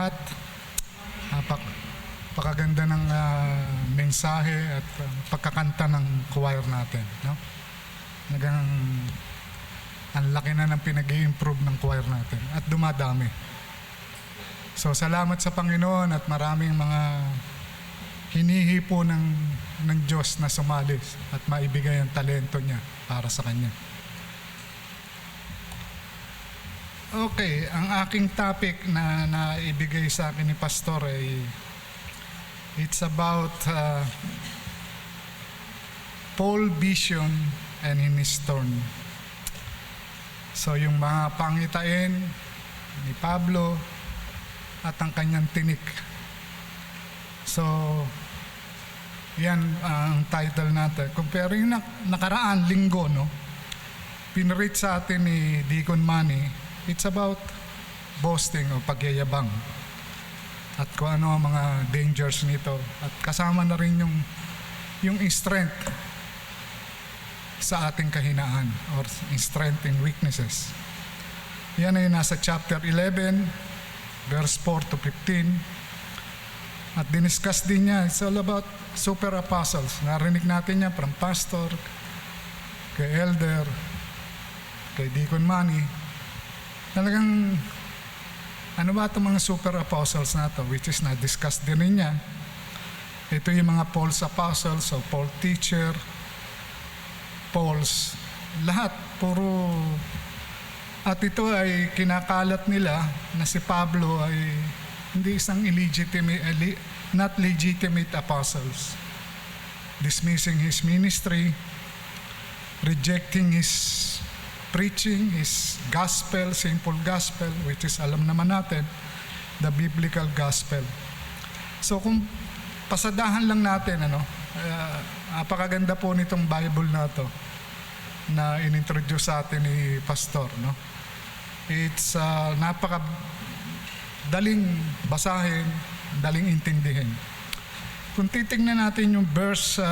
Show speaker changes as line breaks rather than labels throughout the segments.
lahat. Napakaganda ng mensahe at pagkakanta ng choir natin, no? Nagang ang laki na ng pinag-i-improve ng choir natin at dumadami. So salamat sa Panginoon at maraming mga hinihipo ng Diyos na sumali at maibigay ang talento niya para sa Kanya. Okay, ang aking topic na naibigay sa akin ni Pastor ay it's about Paul's vision and his storm. So yung mga pangitain ni Pablo at ang kanyang tinik. So yan ang title natin. Compare yung nakaraan linggo, no? Pinread sa atin ni Deacon Manny, it's about boasting o pagyayabang at kung ano ang mga dangers nito. At kasama na rin yung strength sa ating kahinaan or strength in weaknesses. Yan ay nasa chapter 11, verse 4 to 15. At diniscuss din niya, it's all about super apostles. Narinig natin niya from pastor, kay elder, kay Deacon Manny. Talagang, ano ba itong mga super apostles na ito, which is na-discuss din niya. Ito yung mga Paul's apostles, so Paul teacher, Paul's, lahat, puro. At ito ay kinakalat nila na si Pablo ay hindi isang not legitimate apostles. Dismissing his ministry, rejecting his preaching, his gospel, simple gospel, which is alam naman natin, the biblical gospel. So kung pasadahan lang natin, napakaganda po nitong Bible na to na inintroduce sa atin ni Pastor, no? It's daling basahin, daling intindihin. Kung titignan natin yung verse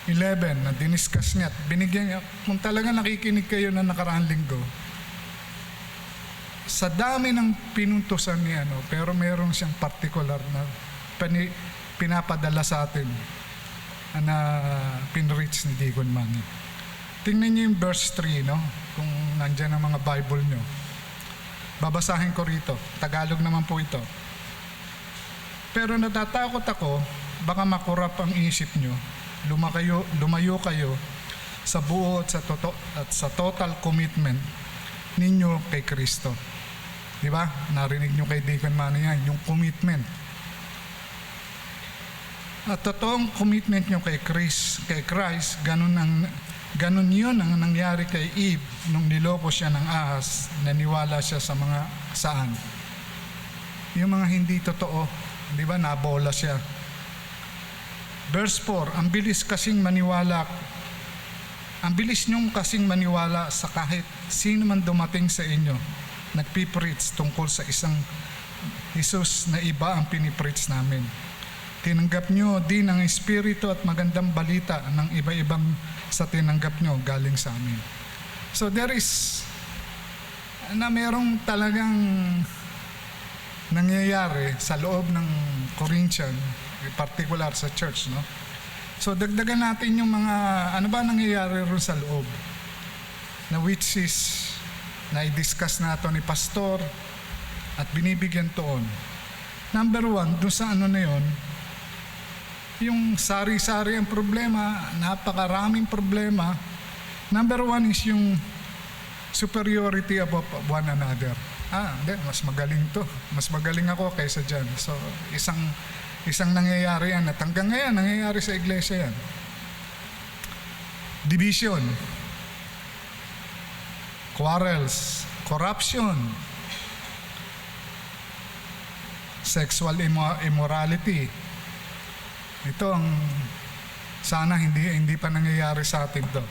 11 na diniscuss niya, binigyan niya, kung talaga nakikinig kayo na nakaraang linggo, sa dami ng pinuntusan niya, pero meron siyang particular na pinapadala sa atin na pinreach ni Deacon Manny. Tingnan niyo yung verse 3, no? Kung nandyan ang mga Bible niyo. Babasahin ko rito. Tagalog naman po ito. Pero natatakot ako, baka makurap ang isip nyo, lumayo kayo sa buo at sa total commitment ninyo kay Kristo. Di ba? Narinig nyo kay Deacon Manny yan, yung commitment. At totoong commitment nyo kay Christ, ganun yun ang nangyari kay Eve nung niloko siya ng ahas, naniwala siya sa mga saan. Yung mga hindi totoo, di ba, nabola siya. Verse 4, ang bilis nyong kasing maniwala sa kahit sino man dumating sa inyo, nagpipreach tungkol sa isang Jesus na iba ang pinipreach namin. Tinanggap nyo din ang espiritu at magandang balita ng iba-ibang sa tinanggap nyo galing sa amin. So there is merong talagang nangyayari sa loob ng Corinthian, in particular sa church, no? So dagdagan natin yung mga ano ba nangyayari ron sa loob, na which is na-discuss na ito ni Pastor at binibigyan toon. Number 1, doon sa na yon, yung sari-sari ang problema, napakaraming problema. Number 1 is yung superiority above one another. Hindi, mas magaling to. Mas magaling ako kaysa dyan. So, isang nangyayari yan at hanggang ngayon, nangyayari sa iglesia yan. Division, quarrels, corruption, sexual immorality. Ito ang sana hindi pa nangyayari sa atin to.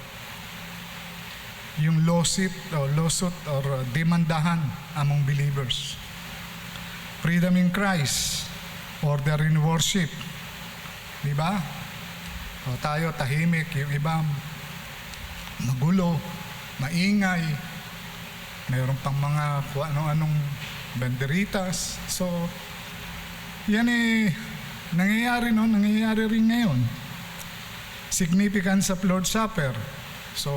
Yung lawsuit or demandahan among believers. Freedom in Christ, order in worship. Di ba? O tayo tahimik, yung iba magulo, maingay. Mayroon pang mga ano-anong banderitas. So, yan nangyayari rin ngayon. Significance of Lord's Supper. So,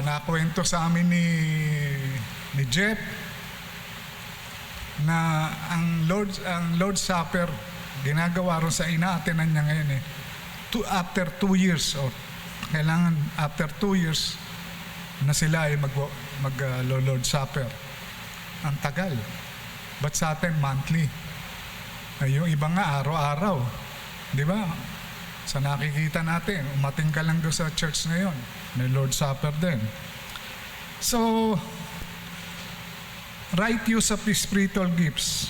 nakwento sa amin ni Jeff na ang Lord's Supper ginagawa ron sa inaatenan niya ngayon after 2 years, or kailangan after 2 years na sila ay Lord's Supper. Ang tagal. But sa atin, monthly. Yung iba nga, araw-araw. Di ba? Sa nakikita natin, umating ka lang doon sa church ngayon. May Lord's Supper din. So, right use of the spiritual gifts.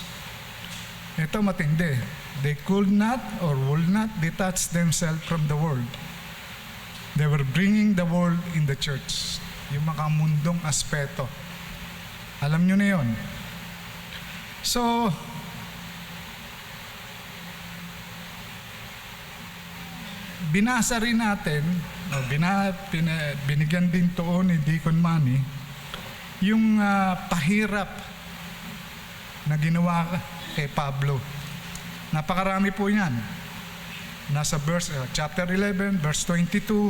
Ito matindi. They could not or would not detach themselves from the world. They were bringing the world in the church. Yung makamundong aspeto. Alam nyo na yun. So, binasa rin natin, binigyan din to ni Deacon Manny, yung pahirap na ginawa kay Pablo. Napakarami po yan. Nasa chapter 11, verse 22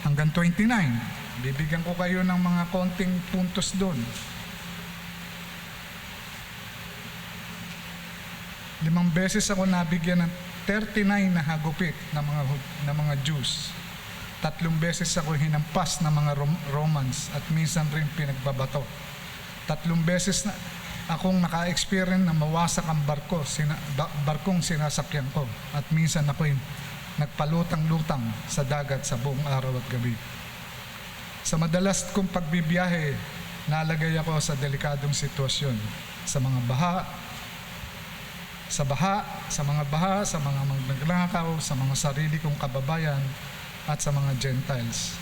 hanggang 29. Bibigyan ko kayo ng mga konting puntos doon. 5 beses ako nabigyan ng 39 na hagupit ng mga Jews. 3 beses ako hinampas ng mga Romans at minsan rin pinagbabato. 3 beses na akong naka-experience na mawasak ang barkong sinasakyan ko. At minsan ako'y nagpalutang-lutang sa dagat sa buong araw at gabi. Sa madalas kong pagbibiyahe, nalagay ako sa delikadong sitwasyon. Sa mga baha, sa mga magnanakaw, sa mga sarili kong kababayan, at sa mga Gentiles.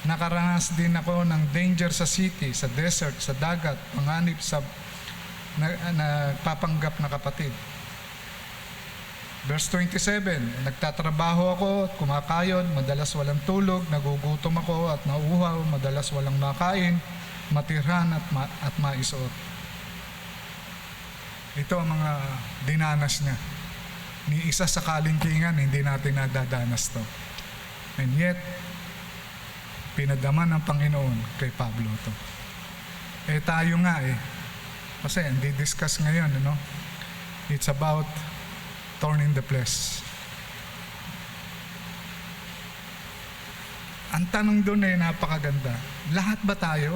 Nakaranas din ako ng danger sa city, sa desert, sa dagat, panganib sa nagpapanggap na kapatid. Verse 27, nagtatrabaho ako at kumakayod, madalas walang tulog, nagugutom ako at nauuhaw, madalas walang makain, matirhan at maisuot. Ito ang mga dinanas niya. Ni isa sa kalingkingan, hindi natin nadadanas to. And yet, pinadama ng Panginoon kay Pablo to. Tayo nga kasi hindi discuss ngayon, it's about thorn in the flesh. Ang tanong doon napakaganda. Lahat ba tayo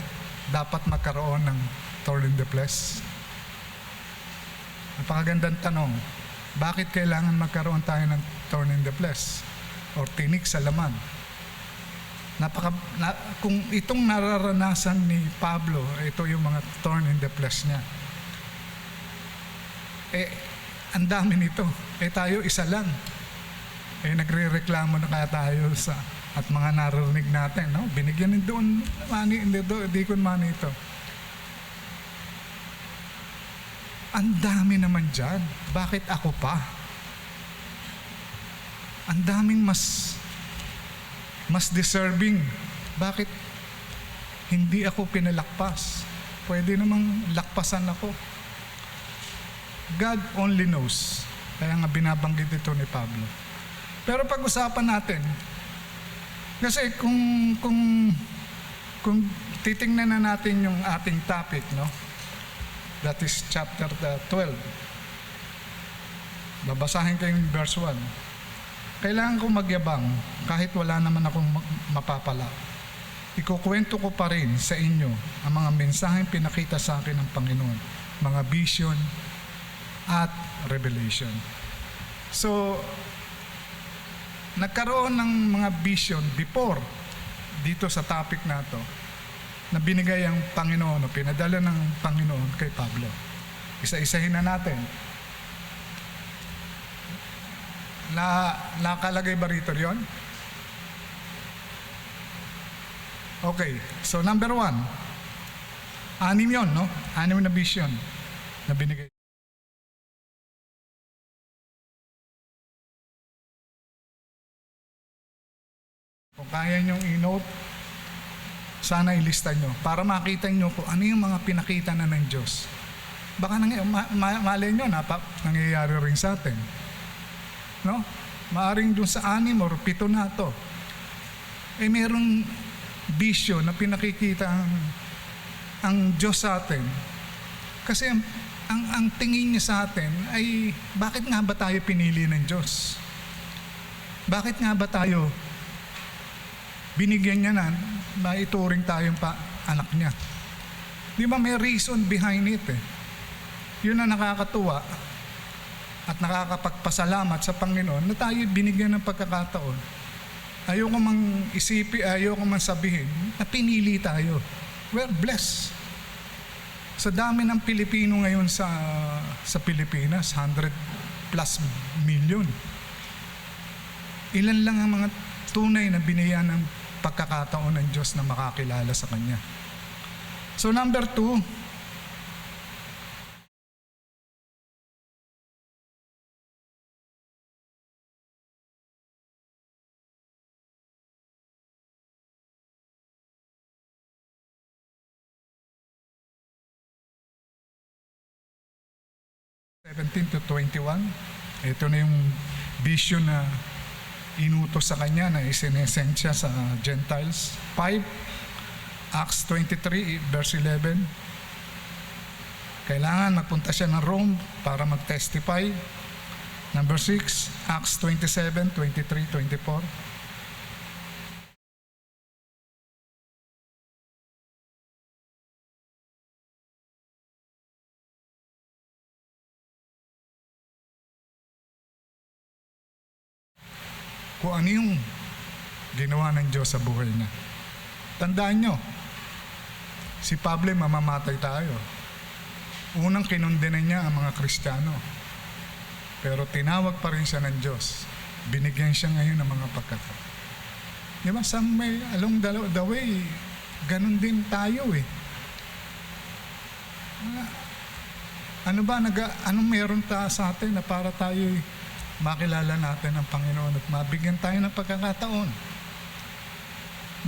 dapat magkaroon ng thorn in the flesh? Napakagandang tanong. Bakit kailangan magkaroon tayo ng thorn in the flesh? O tinik sa laman? Kung itong nararanasan ni Pablo, ito yung mga thorn in the flesh niya. Ang dami nito. Tayo isa lang. Nagre-reklamo na kaya tayo at mga naririnig natin, no? Binigyan din doon, Deacon Manny ito. Ang dami naman dyan. Bakit ako pa? Ang daming mas deserving. Bakit hindi ako pinalakpas? Pwede namang lakpasan ako. God only knows. Kaya nga binabanggit ito ni Pablo. Pero pag-usapan natin, kasi kung titingnan na natin yung ating topic, no? That is chapter 12. Babasahin ko yung verse 1. Kailangan kong magyabang kahit wala naman akong mapapala. Ikukwento ko pa rin sa inyo ang mga mensaheng pinakita sa akin ng Panginoon, mga vision at revelation. So, nagkaroon ng mga vision before dito sa topic na to na binigay ang Panginoon o pinadala ng Panginoon kay Pablo. Isa-isahin na natin. Nakalagay ba rito yun? Okay. So, number 1. 6 yun, no? 6 na vision na binigay. Kung kaya niyong i-note, sana ilista nyo para makita nyo kung ano yung mga pinakita na ng Diyos. Baka malay nyo, nangyayari rin sa atin. No? Maaring dun sa 6 or 7 na to, merong bisyo na pinakikita ang Diyos sa atin. Kasi ang tingin niya sa atin ay, bakit nga ba tayo pinili ng Diyos? Bakit nga ba tayo binigyan niya na maituring tayong anak niya? Di ba may reason behind it Yun ang nakakatuwa at nakakapagpasalamat sa Panginoon na tayo binigyan ng pagkakataon. Ayoko mang ayoko mang sabihin na pinili tayo. We're blessed. Sa dami ng Pilipino ngayon sa Pilipinas, 100 plus million. Ilan lang ang mga tunay na binigyan ng pagkakataon ng Diyos na makakilala sa Kanya. So number 2, to 21, ito na yung vision na inutos sa kanya na isinesensya sa Gentiles. 5, Acts 23, verse 11. Kailangan magpunta siya ng Rome para mag-testify. Number 6, Acts 27, 23, 24. Kung ano yung ginawa ng Diyos sa buhay niya. Tandaan nyo, si Pablo mamamatay tayo. Unang kinundena niya ang mga Kristiyano. Pero tinawag pa rin siya ng Diyos. Binigyan siya ngayon ng mga pagkakataon. Di ba? Along the way, ganun din tayo Ano ba, anong meron sa atin na para tayo makilala natin ang Panginoon at mabigyan tayo ng pagkakataon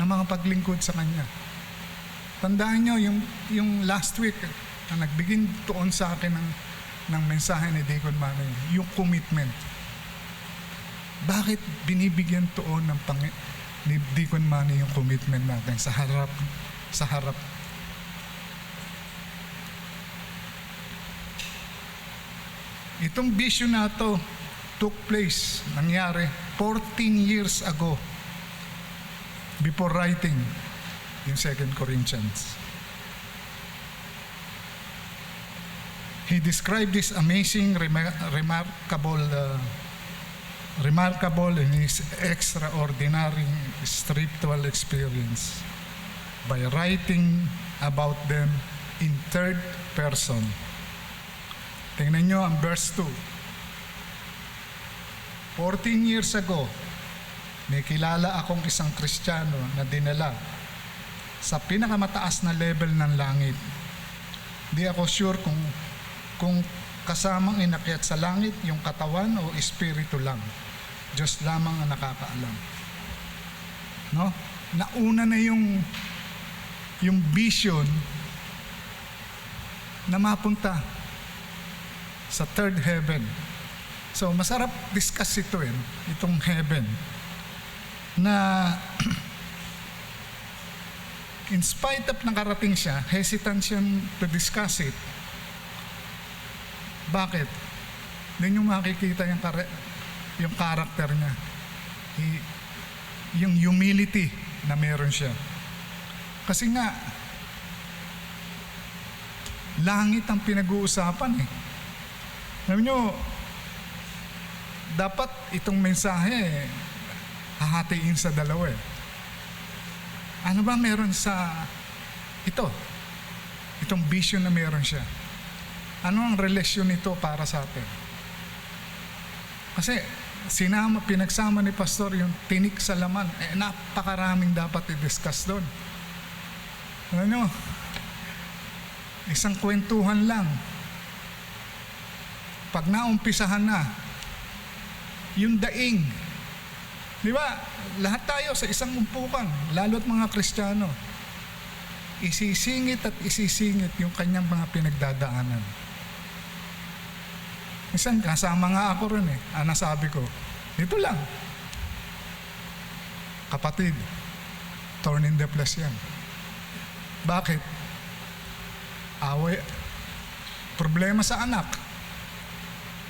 na mga paglingkod sa Kanya. Tandaan nyo, yung last week na nagbigin tuon sa akin ng mensahe ni Deacon Manny, yung commitment. Bakit binibigyan tuon ni Deacon Manny yung commitment natin sa harap? Itong vision na to took place, nangyari 14 years ago before writing yung 2 Corinthians. He described this amazing, remarkable and his extraordinary spiritual experience by writing about them in third person. Tingnan nyo ang verse 2. 14 years ago, may kilala akong isang Kristiyano na dinala sa pinakamataas na level ng langit. Di ako sure kung kasamang inakyat sa langit yung katawan o espiritu lang. Diyos lamang ang nakakaalam. No? Nauna na yung vision na mapunta sa third heaven. So, masarap discuss itong heaven, na in spite of nakarating siya, hesitant siya to discuss it. Bakit? Then yung makikita yung character niya, yung humility na meron siya. Kasi nga, langit ang pinag-uusapan Alam nyo, dapat itong mensahe hahatiin sa dalawa Ano ba meron sa itong vision na meron siya? Ano ang relasyon nito para sa atin? Kasi pinagsama ni Pastor yung tinik sa laman, napakaraming dapat i-discuss doon. Alam nyo, isang kwentuhan lang. Pag naumpisahan na, yung daing. Di ba? Lahat tayo sa isang umpukan, lalo't mga Kristiyano. isisingit at isisingit yung kanyang mga pinagdadaanan. Minsan, kasama nga ako rin nasabi ko, dito lang. Kapatid, thorn in the flesh yan. Bakit? Away, problema sa anak,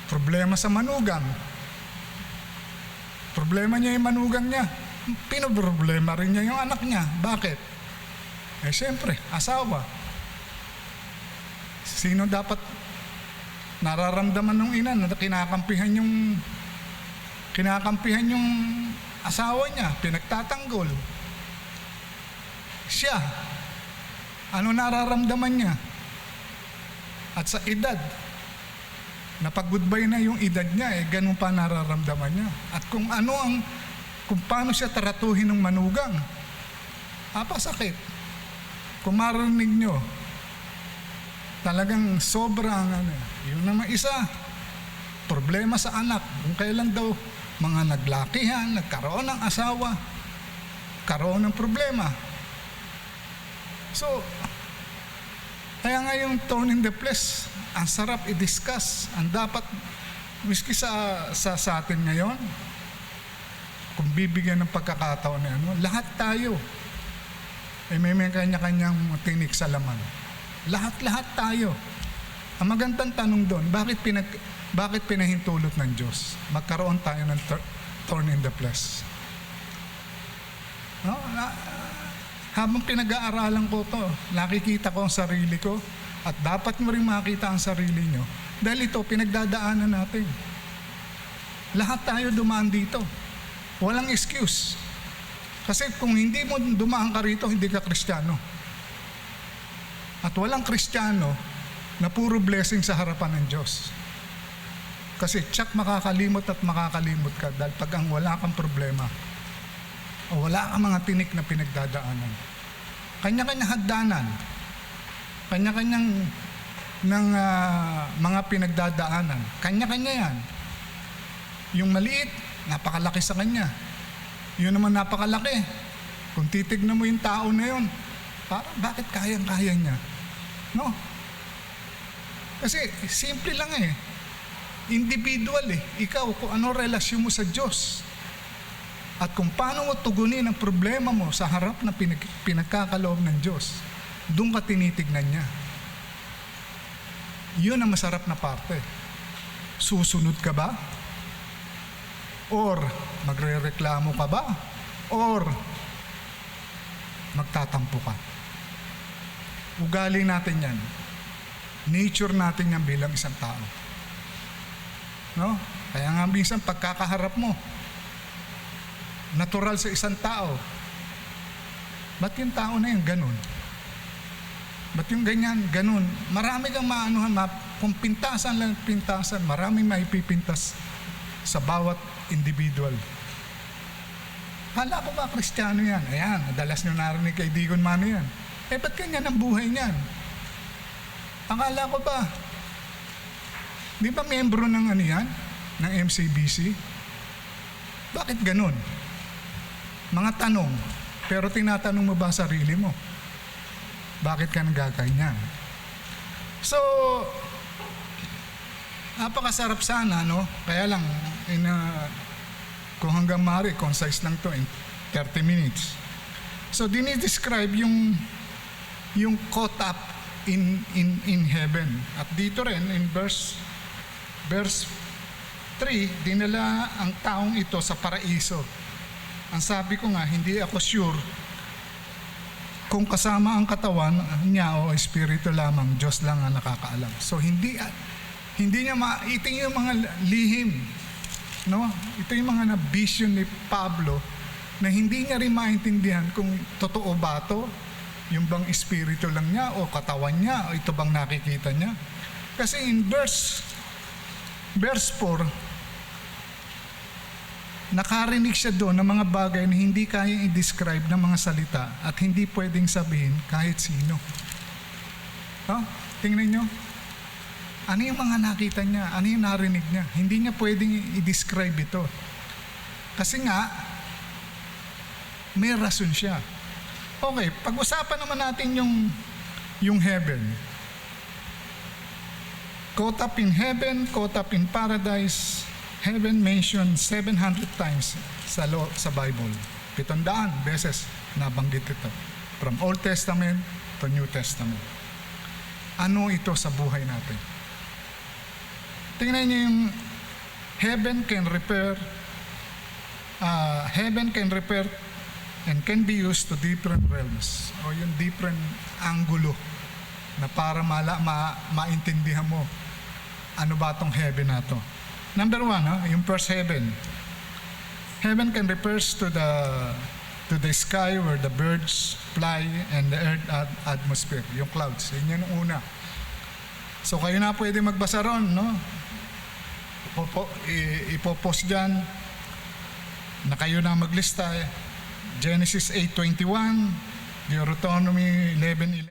problema sa manugang, problema niya yung manugang niya, pinoproblema rin niya yung anak niya. Bakit? Siyempre, asawa. Sino dapat nararamdaman ng ina na kinakampihan yung asawa niya, pinagtatanggol? Siya. Ano nararamdaman niya? At sa edad, napag-goodbye na yung edad niya, ganun pa nararamdaman niya. At kung paano siya tratuhin ng manugang, sakit. Kung marinig nyo, talagang sobrang yun naman isa, problema sa anak. Kung kailan daw mga naglakihan, nagkaroon ng asawa, karoon ng problema. So, kaya nga yung thorn in the flesh, ang sarap i-discuss. Ang dapat, miski sa atin ngayon, kung bibigyan ng pagkakataon na lahat tayo, may kanya-kanyang tinik sa laman. Lahat tayo. Ang magandang tanong doon, bakit pinahintulot ng Diyos? Magkaroon tayo ng thorn in the flesh. No? Habang pinag-aaralan ko to, nakikita ko ang sarili ko at dapat mo rin makita ang sarili nyo dahil ito pinagdadaanan natin. Lahat tayo dumaan dito. Walang excuse. Kasi kung hindi mo dumaan ka rito, hindi ka Kristiyano. At walang Kristiyano na puro blessing sa harapan ng Diyos. Kasi tsak makakalimot ka dahil pag ang wala kang problema o wala kang mga tinik na pinagdadaanan. Kanya-kanya hagdanan, kanya-kanyang mga pinagdadaanan. Kanya-kanya yan. Yung maliit, napakalaki sa kanya. Yun naman napakalaki. Kung titignan mo yung tao na yun, parang bakit kayang-kaya niya? No? Kasi simple lang individual Ikaw, kung ano relasyon mo sa Diyos. At kung paano mo tugunin ang problema mo sa harap na pinagkakaloob ng Diyos, doon ka tinitignan niya. Yun ang masarap na parte. Susunod ka ba? Or magrereklamo ka ba? Or magtatampo ka? Ugali natin yan. Nature natin yan bilang isang tao. No? Kaya nga minsan pagkakaharap mo, natural sa isang tao. Ba't yung tao na yun ganun? Ba't yung ganyan, ganun? Marami kang kung pintasan lang pintasan, maraming maipipintas sa bawat individual. Hala ko ba Kristiyano yan? Ayan, madalas nyo narinig kay Digon Mano yan. Ba't ganyan ang buhay niyan? Akala ko ba, di ba miyembro ng yan? Ng MCBC? Bakit ganun? Mga tanong, pero tinatanong mo ba sarili mo? Bakit ka nagaganyan? So, napakasarap sana, no? Kaya lang, kung hanggang maaari, concise lang to in 30 minutes. So, dinidescribe yung caught up in heaven. At dito rin, in verse 3, dinala ang taong ito sa paraiso. Ang sabi ko nga, hindi ako sure kung kasama ang katawan niya o espiritu lamang, Diyos lang ang nakakaalam. So hindi niya ito yung mga lihim, no? Ito yung mga na-vision ni Pablo na hindi niya rin maintindihan kung totoo ba ito, yung bang espiritu lang niya o katawan niya o ito bang nakikita niya. Kasi in verse 4, nakarinig siya doon ng mga bagay na hindi kayang i-describe ng mga salita at hindi pwedeng sabihin kahit sino. Tingnan nyo. Ano yung mga nakita niya? Ano yung narinig niya? Hindi niya pwedeng i-describe ito. Kasi nga, may rason siya. Okay, pag-usapan naman natin yung heaven. Caught up in heaven, caught up in paradise. Heaven mentioned 700 times sa Bible. 700 beses nabanggit ito. From Old Testament to New Testament. Ano ito sa buhay natin? Tingnan niyo yung heaven can repair and can be used to different realms o yung different angulo na para maintindihan mo ano ba tong heaven na to. Number one, yung first heaven. Heaven can refers to the sky where the birds fly and the earth atmosphere, yung clouds. Yun yung una. So kayo na pwede magbasa ron, no? Ipopost dyan na kayo na maglista. Genesis 8:21, Deuteronomy 11:11.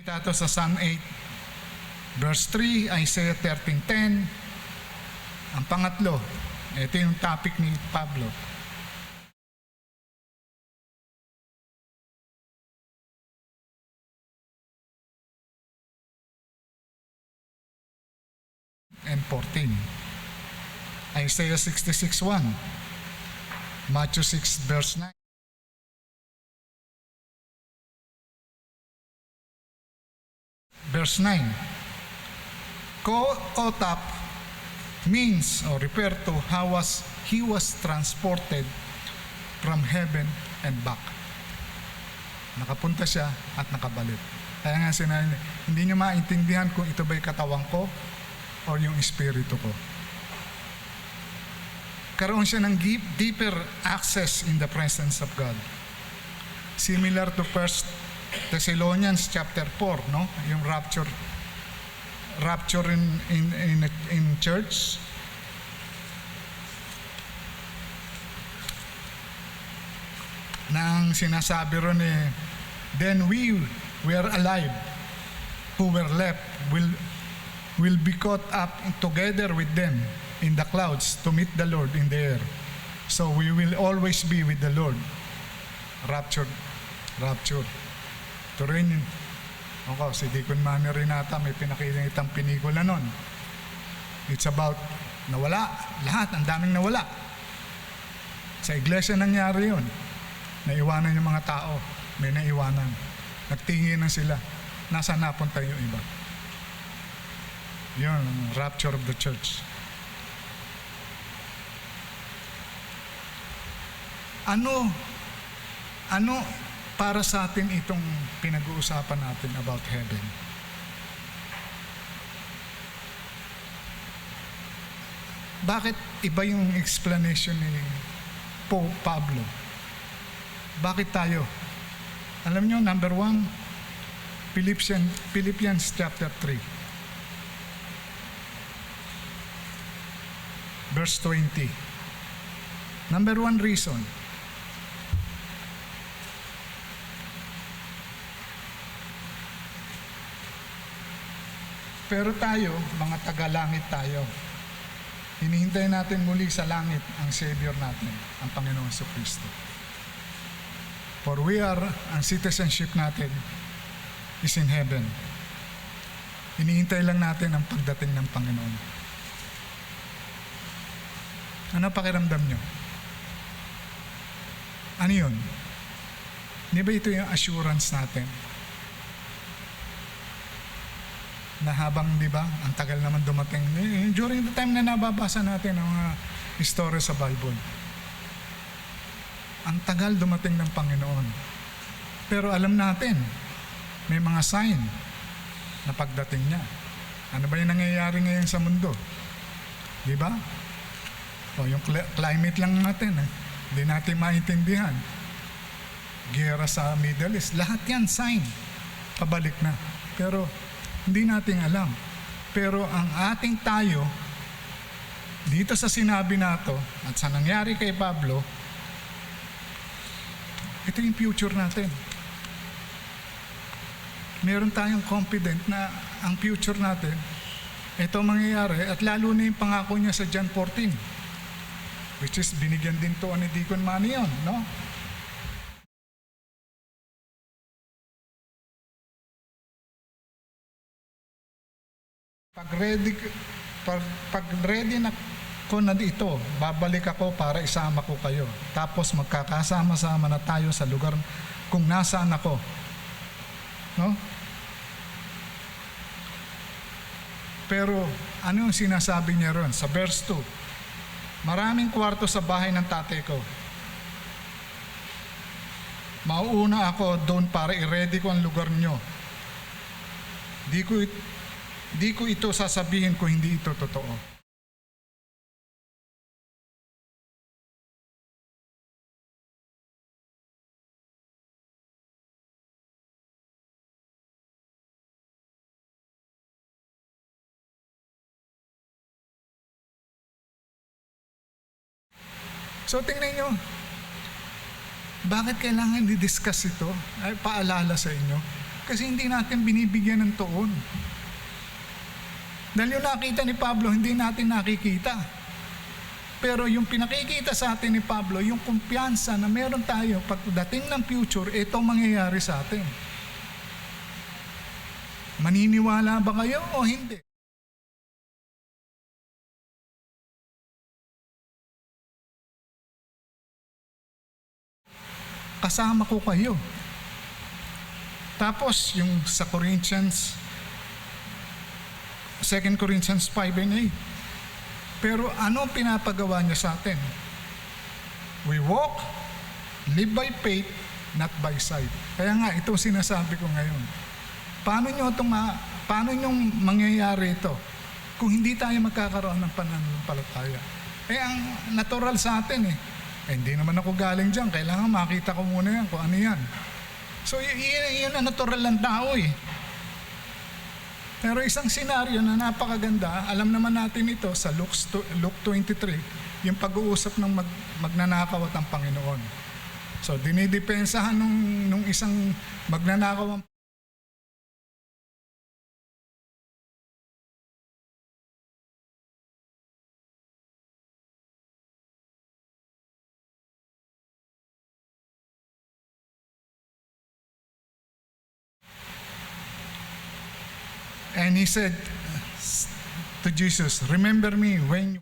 Ito sa Psalm 8, verse 3, Isaiah 13:10. Ang pangatlo, ito yung topic ni Pablo. And 14. Isaiah 66:1. Matthew 6, verse 9. Verse 9. Caught up means or refer to how he was transported from heaven and back. Nakapunta siya at nakabalik. Kaya nga sinabi, hindi niyo maintindihan kung ito ba'y katawan ko or yung espiritu ko. Karoon siya ng deeper access in the presence of God. Similar to 1 Thessalonians chapter 4, no? Yung rapture in church. Nang sinasabi ron then we are alive who were left will be caught up together with them in the clouds to meet the Lord in the air. So we will always be with the Lord. Rapture. Ito rin yun. Si Deacon Manny Renata may pinakitang pinikula nun. It's about nawala. Lahat, ang daming nawala. Sa iglesia nangyari yun. Naiwanan yung mga tao. May naiwanan. Nagtingin na sila. Nasaan napunta yung iba? Yun, rapture of the church. Ano para sa atin itong pinag-uusapan natin about heaven? Bakit iba yung explanation ni Pope Pablo? Bakit tayo? Alam nyo, number 1, Philippians chapter 3. Verse 20. Number 1 reason. Pero tayo, mga taga-langit tayo. Hinihintay natin muli sa langit ang Savior natin, ang Panginoon Kristo. For ang citizenship natin is in heaven. Hinihintay lang natin ang pagdating ng Panginoon. Ano pakiramdam nyo? Ano yun? Di ba ito yung assurance natin? Na habang, di ba, ang tagal naman dumating. During the time na nababasa natin ang mga istorya sa Bible, ang tagal dumating ng Panginoon. Pero alam natin, may mga sign na pagdating niya. Ano ba yung nangyayari ngayon sa mundo? Di ba? Yung climate lang natin, hindi natin maintindihan. Giyera sa Middle East, lahat yan sign. Pabalik na. Pero hindi natin alam. Pero ang ating tayo, dito sa sinabi nato at sa nangyari kay Pablo, ito yung future natin. meron tayong confident na ang future natin, ito mangyayari, at lalo na yung pangako niya sa John 14, which is binigyan din to ni Deacon Manny yun, no? Pag ready na ko na dito, babalik ako para isama ko kayo. Tapos magkakasama-sama na tayo sa lugar kung nasaan ako. No? Pero ano yung sinasabi niya ron? Sa verse 2, maraming kwarto sa bahay ng tatay ko. Mauuna ako doon para i-ready ko ang lugar nyo. Di ko ito sasabihin kung hindi ito totoo. So tingnan nyo, bakit kailangan i-discuss ito? Ay paalala sa inyo. Kasi hindi natin binibigyan ng tuon. Dahil yung nakita ni Pablo, hindi natin nakikita. Pero yung pinakikita sa atin ni Pablo, yung kumpiyansa na meron tayo, pagdating ng future, ito mangyayari sa atin. Maniniwala ba kayo o hindi? Kasama ko kayo. Tapos, yung sa Corinthians, 2 Corinthians 5 and 8. Pero ano pinapagawa niya sa atin? We walk, live by faith, not by sight. Kaya nga, ito sinasabi ko ngayon. Paano nyo mangyayari ito kung hindi tayo magkakaroon ng pananampalataya? Ang natural sa atin hindi naman ako galing dyan. Kailangan makita ko muna yan kung ano yan. So, yun ang natural ng tao Pero isang senaryo na napakaganda, alam naman natin ito sa Luke 23, yung pag-uusap ng magnanakaw at ang Panginoon. So, dinidepensahan nung isang magnanakaw ang And he said to Jesus, remember me when you...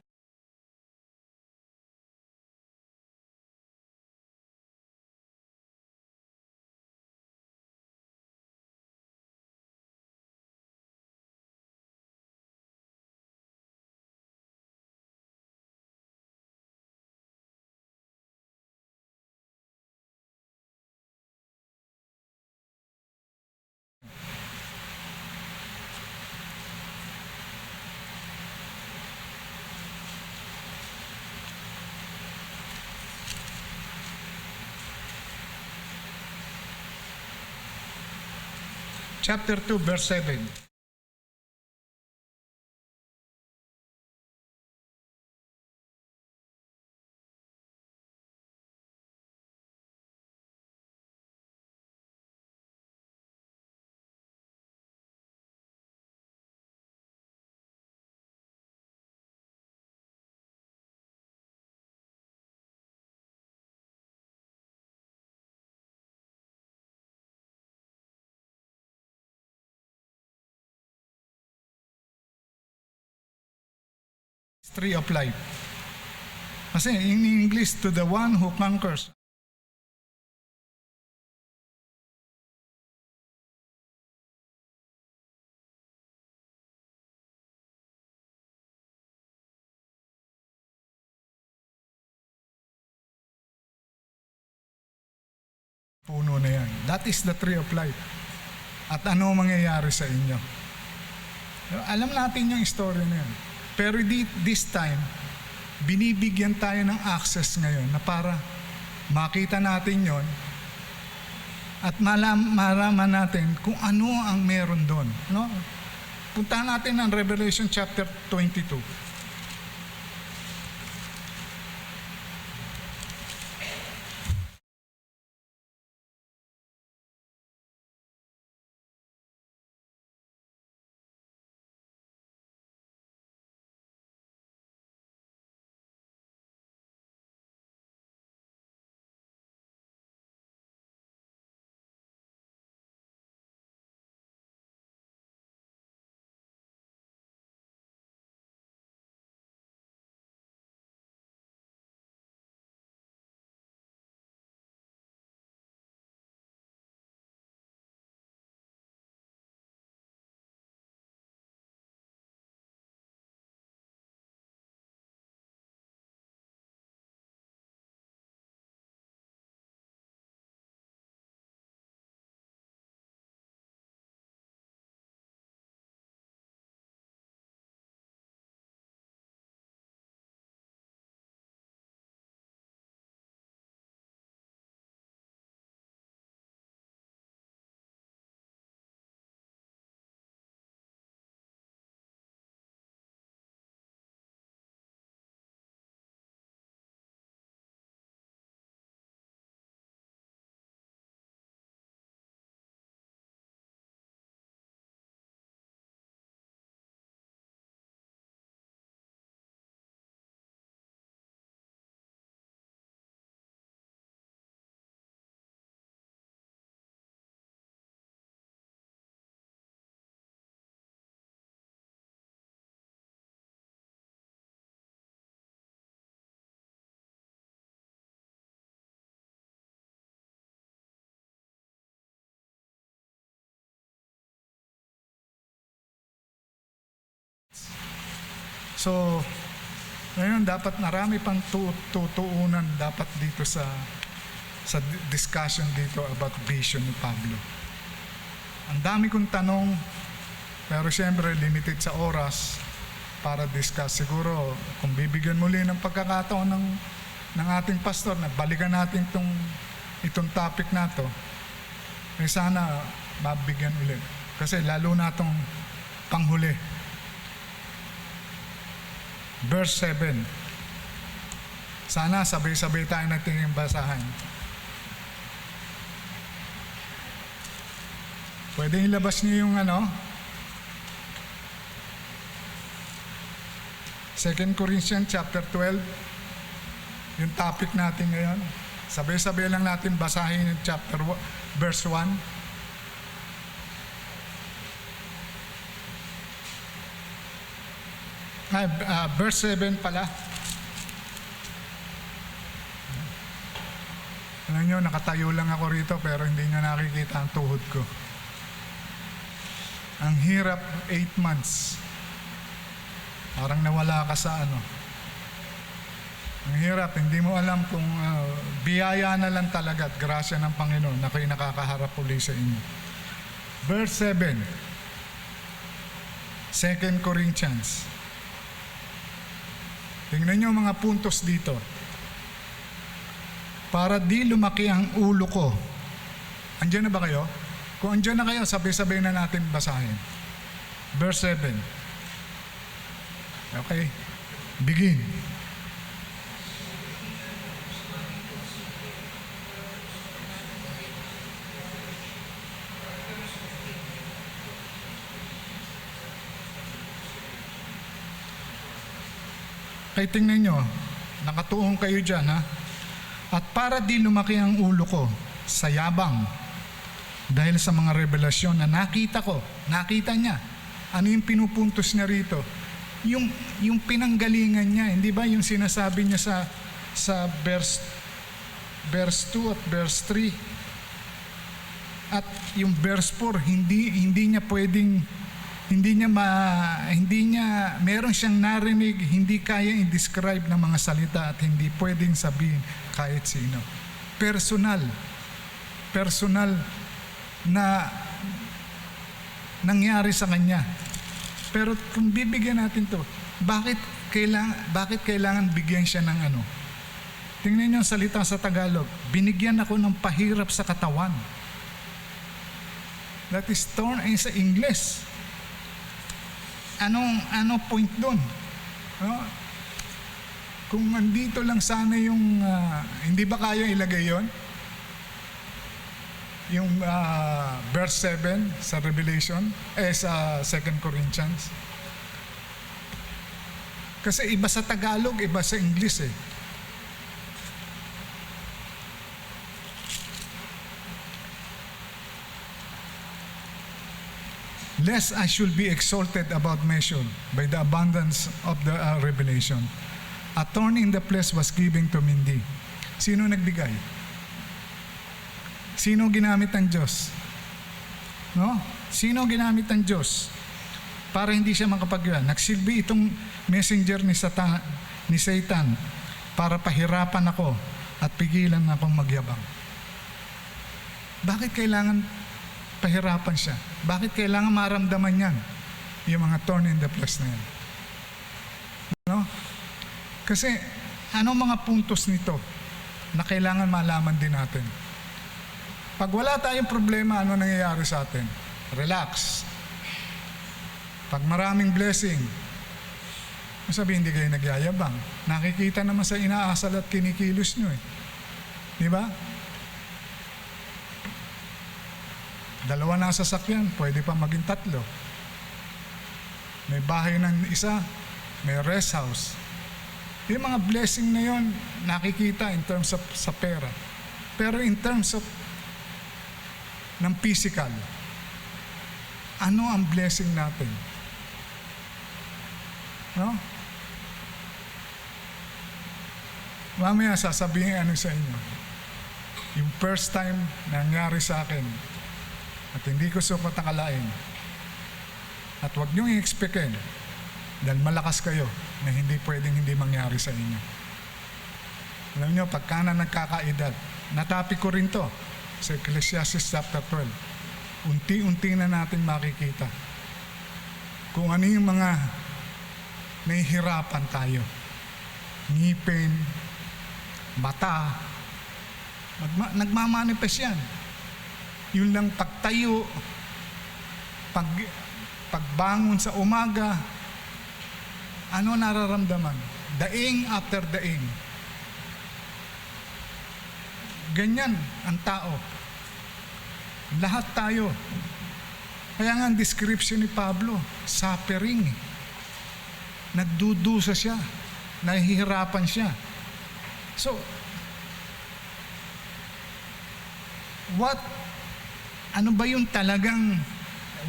Chapter 2, verse 7. Tree of life. Kasi in English, to the one who conquers. Puno na yan. That is the tree of life. At ano mangyayari sa inyo? Alam natin yung story na yan. Pero this time, binibigyan tayo ng access ngayon na para makita natin yon at malaman natin kung ano ang meron doon. No? Puntahan natin ang Revelation chapter 22. So, ngayon dapat marami pang tutuunan dapat dito sa discussion dito about vision ni Pablo. Ang dami kong tanong, pero siyempre limited sa oras para discuss. Siguro kung bibigyan muli ng pagkakataon ng ating pastor na balikan natin itong topic na to, eh sana mabigyan ulit. Kasi lalo na itong panghuli. Verse 7. Sana sabay-sabay tayo natin yung basahan. Pwede ilabas niyo yung 2 Corinthians chapter 12. Yung topic natin ngayon. Sabay-sabay lang natin basahin yung verse 1. Verse 7 pala. Alam nyo, nakatayo lang ako rito pero hindi nyo nakikita ang tuhod ko. Ang hirap, 8 months. Parang nawala ka sa Ang hirap, hindi mo alam kung biyaya na lang talaga at grasya ng Panginoon na kayo nakakaharap uli sa inyo. Verse 7. 2 Corinthians. Tingnan nyo mga puntos dito. Para di lumaki ang ulo ko. Andiyan na ba kayo? Kung andiyan na kayo, sabay-sabay na natin basahin. Verse 7. Okay. Begin. Kaya tingnan nyo, nakatuong kayo dyan ha. At para di lumaki ang ulo ko sa yabang dahil sa mga revelasyon na nakita niya. Ano yung pinupuntos niya rito? Yung pinanggalingan niya, hindi ba yung sinasabi niya sa verse 2 at verse 3. At yung verse 4, hindi niya meron siyang narinig, hindi kaya i-describe ng mga salita at hindi pwedeng sabihin kahit sino. Personal na nangyari sa kanya. Pero kung bibigyan natin to, bakit kailangan bigyan siya ng Tingnan niyo ang salita sa Tagalog, binigyan ako ng pahirap sa katawan. That is torn sa English. Ano point doon? No? Kung andito lang sana yung hindi ba kaya ilagay yon? Yung verse 7 sa Revelation, sa 2 Corinthians. Kasi iba sa Tagalog, iba sa English eh. Lest I should be exalted about measure by the abundance of the revelation. A thorn in the flesh was given to me. Sino nagbigay? Sino ginamit ng Diyos? No? Sino ginamit ng Diyos? Para hindi siya makapagyan. Nagsilbi itong messenger ni Satan para pahirapan ako at pigilan akong magyabang. Bakit kailangan pahirapan siya? Bakit kailangan maramdaman yan? Yung mga thorn in the flesh na yan. No? Kasi, mga puntos nito na kailangan malaman din natin? Pag wala tayong problema, ano nangyayari sa atin? Relax. Pag maraming blessing, sabi hindi kayo nagyayabang. Nakikita naman sa inaasal at kinikilos nyo eh. Di ba? 2 na sasakyan, pwede pa maging 3. May bahay ng isa, may rest house. Yung mga blessing na yon nakikita in terms of sa pera. Pero in terms of ng physical, ano ang blessing natin? No? Mamaya sasabihin sa inyo. Yung first time nangyari sa akin, at hindi ko sukat akalain. At huwag niyong i-expectin dahil malakas kayo. na hindi pwedeng hindi mangyari sa inyo. Alam nyo, pagka na nagkakaedad, natapik ko rin to sa Ecclesiastes chapter 12. Unti-unti na natin makikita kung ano yung mga nahihirapan tayo. Ngipin, mata, nagmamanifest yan. Yun lang pagtayo, pagbangon sa umaga, ano nararamdaman? Daing after daing. Ganyan ang tao. Lahat tayo. Kaya nga ang description ni Pablo, suffering. Nagdudusa siya. Nahihirapan siya. So, ano ba yung talagang,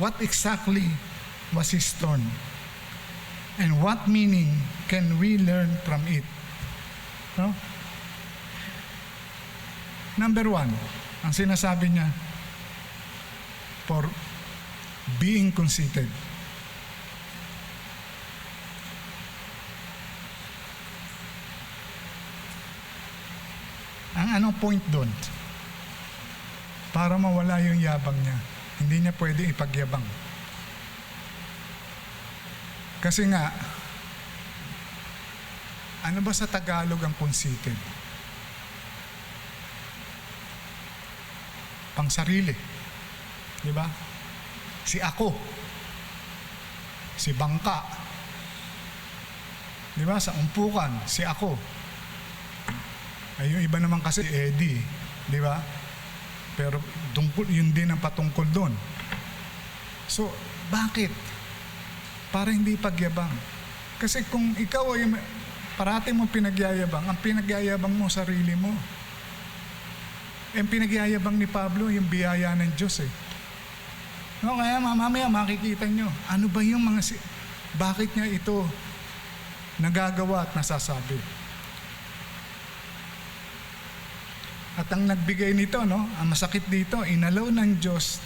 what exactly was his thorn? And what meaning can we learn from it? No? Number 1, ang sinasabi niya, for being conceited. Ang anong point doon? Para mawala yung yabang niya. Hindi niya pwede ipagyabang. Kasi nga, ano ba sa Tagalog ang conceited? Pang sarili. Di ba? Si ako. Si bangka. Di ba? Sa umpukan, si ako. Ay, yung iba naman kasi Eddie. Di ba? Pero yun din ang patungkol doon. So, bakit? Para hindi pagyabang. Kasi kung ikaw ay parati mo pinagyayabang, ang pinagyayabang mo sarili mo. Ang pinagyayabang ni Pablo, yung biyaya ng Diyos eh. No, kaya mamaya makikita nyo, ano ba yung bakit niya ito nagagawa at nasasabi? At ang nagbigay nito, no, ang masakit dito, inalaw ng Diyos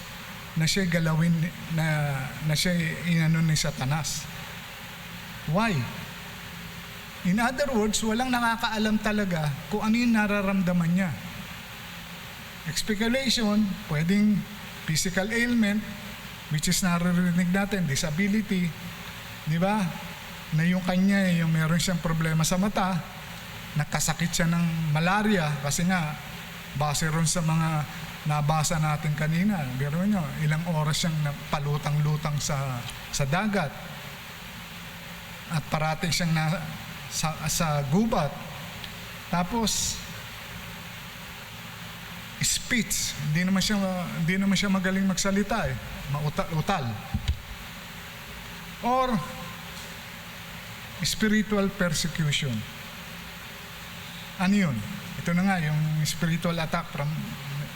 na siya galawin, na siya inano ni Satanas. Why? In other words, walang nakakaalam talaga kung ano yung nararamdaman niya. Speculation, pwedeng physical ailment, which is naririnig natin, disability, di ba? Na yung kanya, yung meron siyang problema sa mata, nakasakit siya ng malaria, kasi nga, base ron sa mga nabasa natin kanina, biro nyo, ilang oras siyang palutang-lutang sa dagat, at parating siyang sa gubat. Tapos, speech, hindi naman siya magaling magsalita eh. Mautal-utal. Or spiritual persecution. Ano yun? Ito na nga, yung spiritual attack from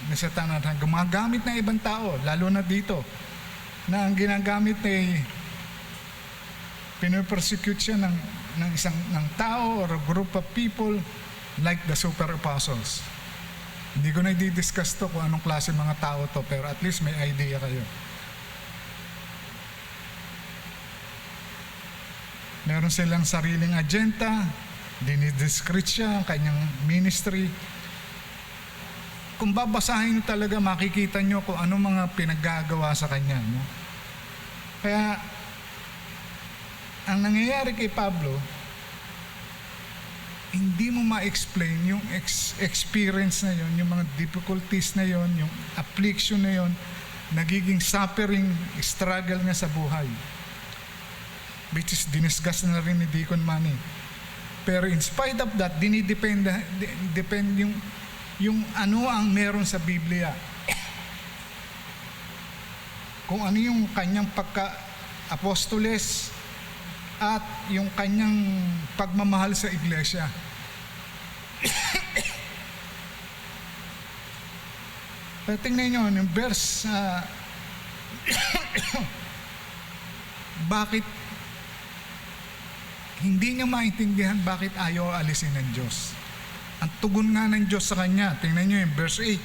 ni Satanas na gumagamit ng ibang tao, lalo na dito, na ang ginagamit ay pinopersecute siya ng tao or a group of people like the super apostles. Hindi ko na i-discuss to kung anong klase mga tao to, pero at least may idea kayo. Meron silang sariling agenda, dinidescript siya ang kanyang ministry. Kung babasahin nyo talaga, makikita nyo kung anong mga pinaggagawa sa kanya. No? Kaya, ang nangyayari kay Pablo, hindi mo ma-explain yung experience na yon, yung mga difficulties na yon, yung affliction na yon, nagiging suffering, struggle niya sa buhay. Which is diniscuss na rin ni Deacon Manny. Pero in spite of that, depend yung ano ang meron sa Biblia. Kung ano yung kanyang pagka-apostoles at yung kanyang pagmamahal sa iglesia. Pero tingnan nyo, yung verse, bakit hindi niya maintindihan bakit ayaw alisin ng Diyos. Ang tugon nga ng Diyos sa kanya, tingnan nyo yung verse 8.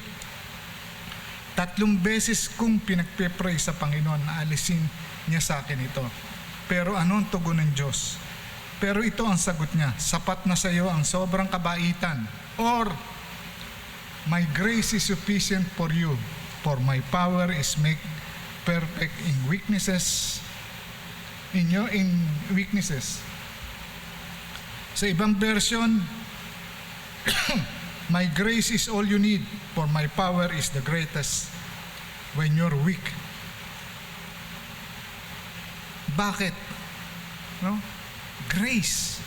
3 beses kong pinagpe-pray sa Panginoon na alisin niya sa akin ito. Pero anong tugon ng Diyos? Pero ito ang sagot niya, sapat na sa iyo ang sobrang kabaitan. Or, my grace is sufficient for you, for my power is made perfect in weaknesses. In weaknesses. Sa ibang version, my grace is all you need, for my power is the greatest when you're weak. Bakit? No? Grace.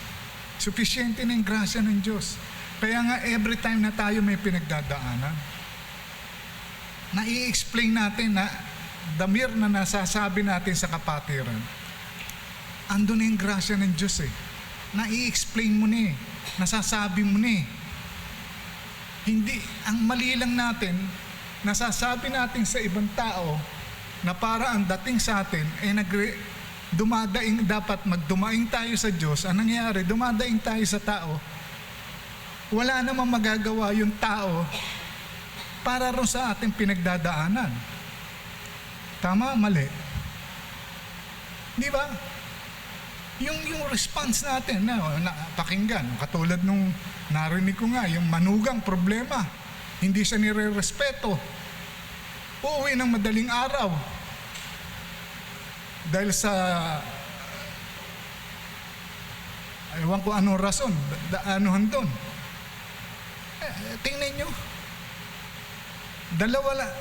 Sufficiente na yung grasya ng Diyos. Kaya nga every time na tayo may pinagdadaanan, nai-explain natin na damir na nasasabi natin sa kapatiran, ando na yung grasya ng Diyos eh. Nai-explain mo na eh. Nasasabi mo na eh. Hindi, ang mali lang natin, nasasabi natin sa ibang tao na para ang dating sa atin ay dumadaing, dapat magdumaing tayo sa Diyos. Ang nangyayari, dumadaing tayo sa tao, wala namang magagawa yung tao para rin sa ating pinagdadaanan. Tama, mali. Di ba? Yung response natin na pakinggan, katulad nung narinig ko nga, yung manugang problema, hindi siya nire-respeto. Uuwi ng madaling araw dahil sa ewan ko anong rason, anuhan doon. Tingnan nyo, dalawa lang,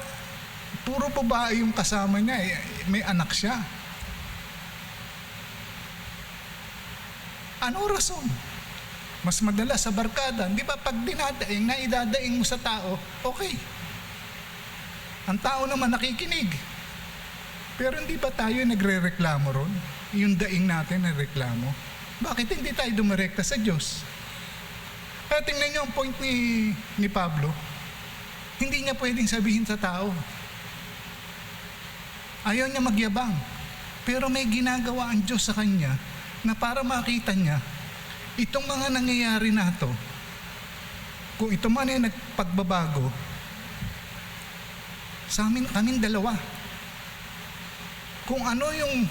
puro babae yung kasama niya, may anak siya. Ano rason? Mas madalas sa barkada, di ba pag dinadaing, naidadaing mo sa tao, okay. Ang tao naman nakikinig. Pero hindi ba tayo nagre-reklamo ron? Yung daing natin na reklamo. Bakit hindi tayo dumirekta sa Diyos? Kaya tingnan niyo ang point ni Pablo. Hindi niya pwedeng sabihin sa tao. Ayaw niya magyabang. Pero may ginagawa ang Diyos sa kanya na para makita niya, itong mga nangyayari na to, kung ito man ay nagpagbabago, sa amin, kaming dalawa. Kung ano yung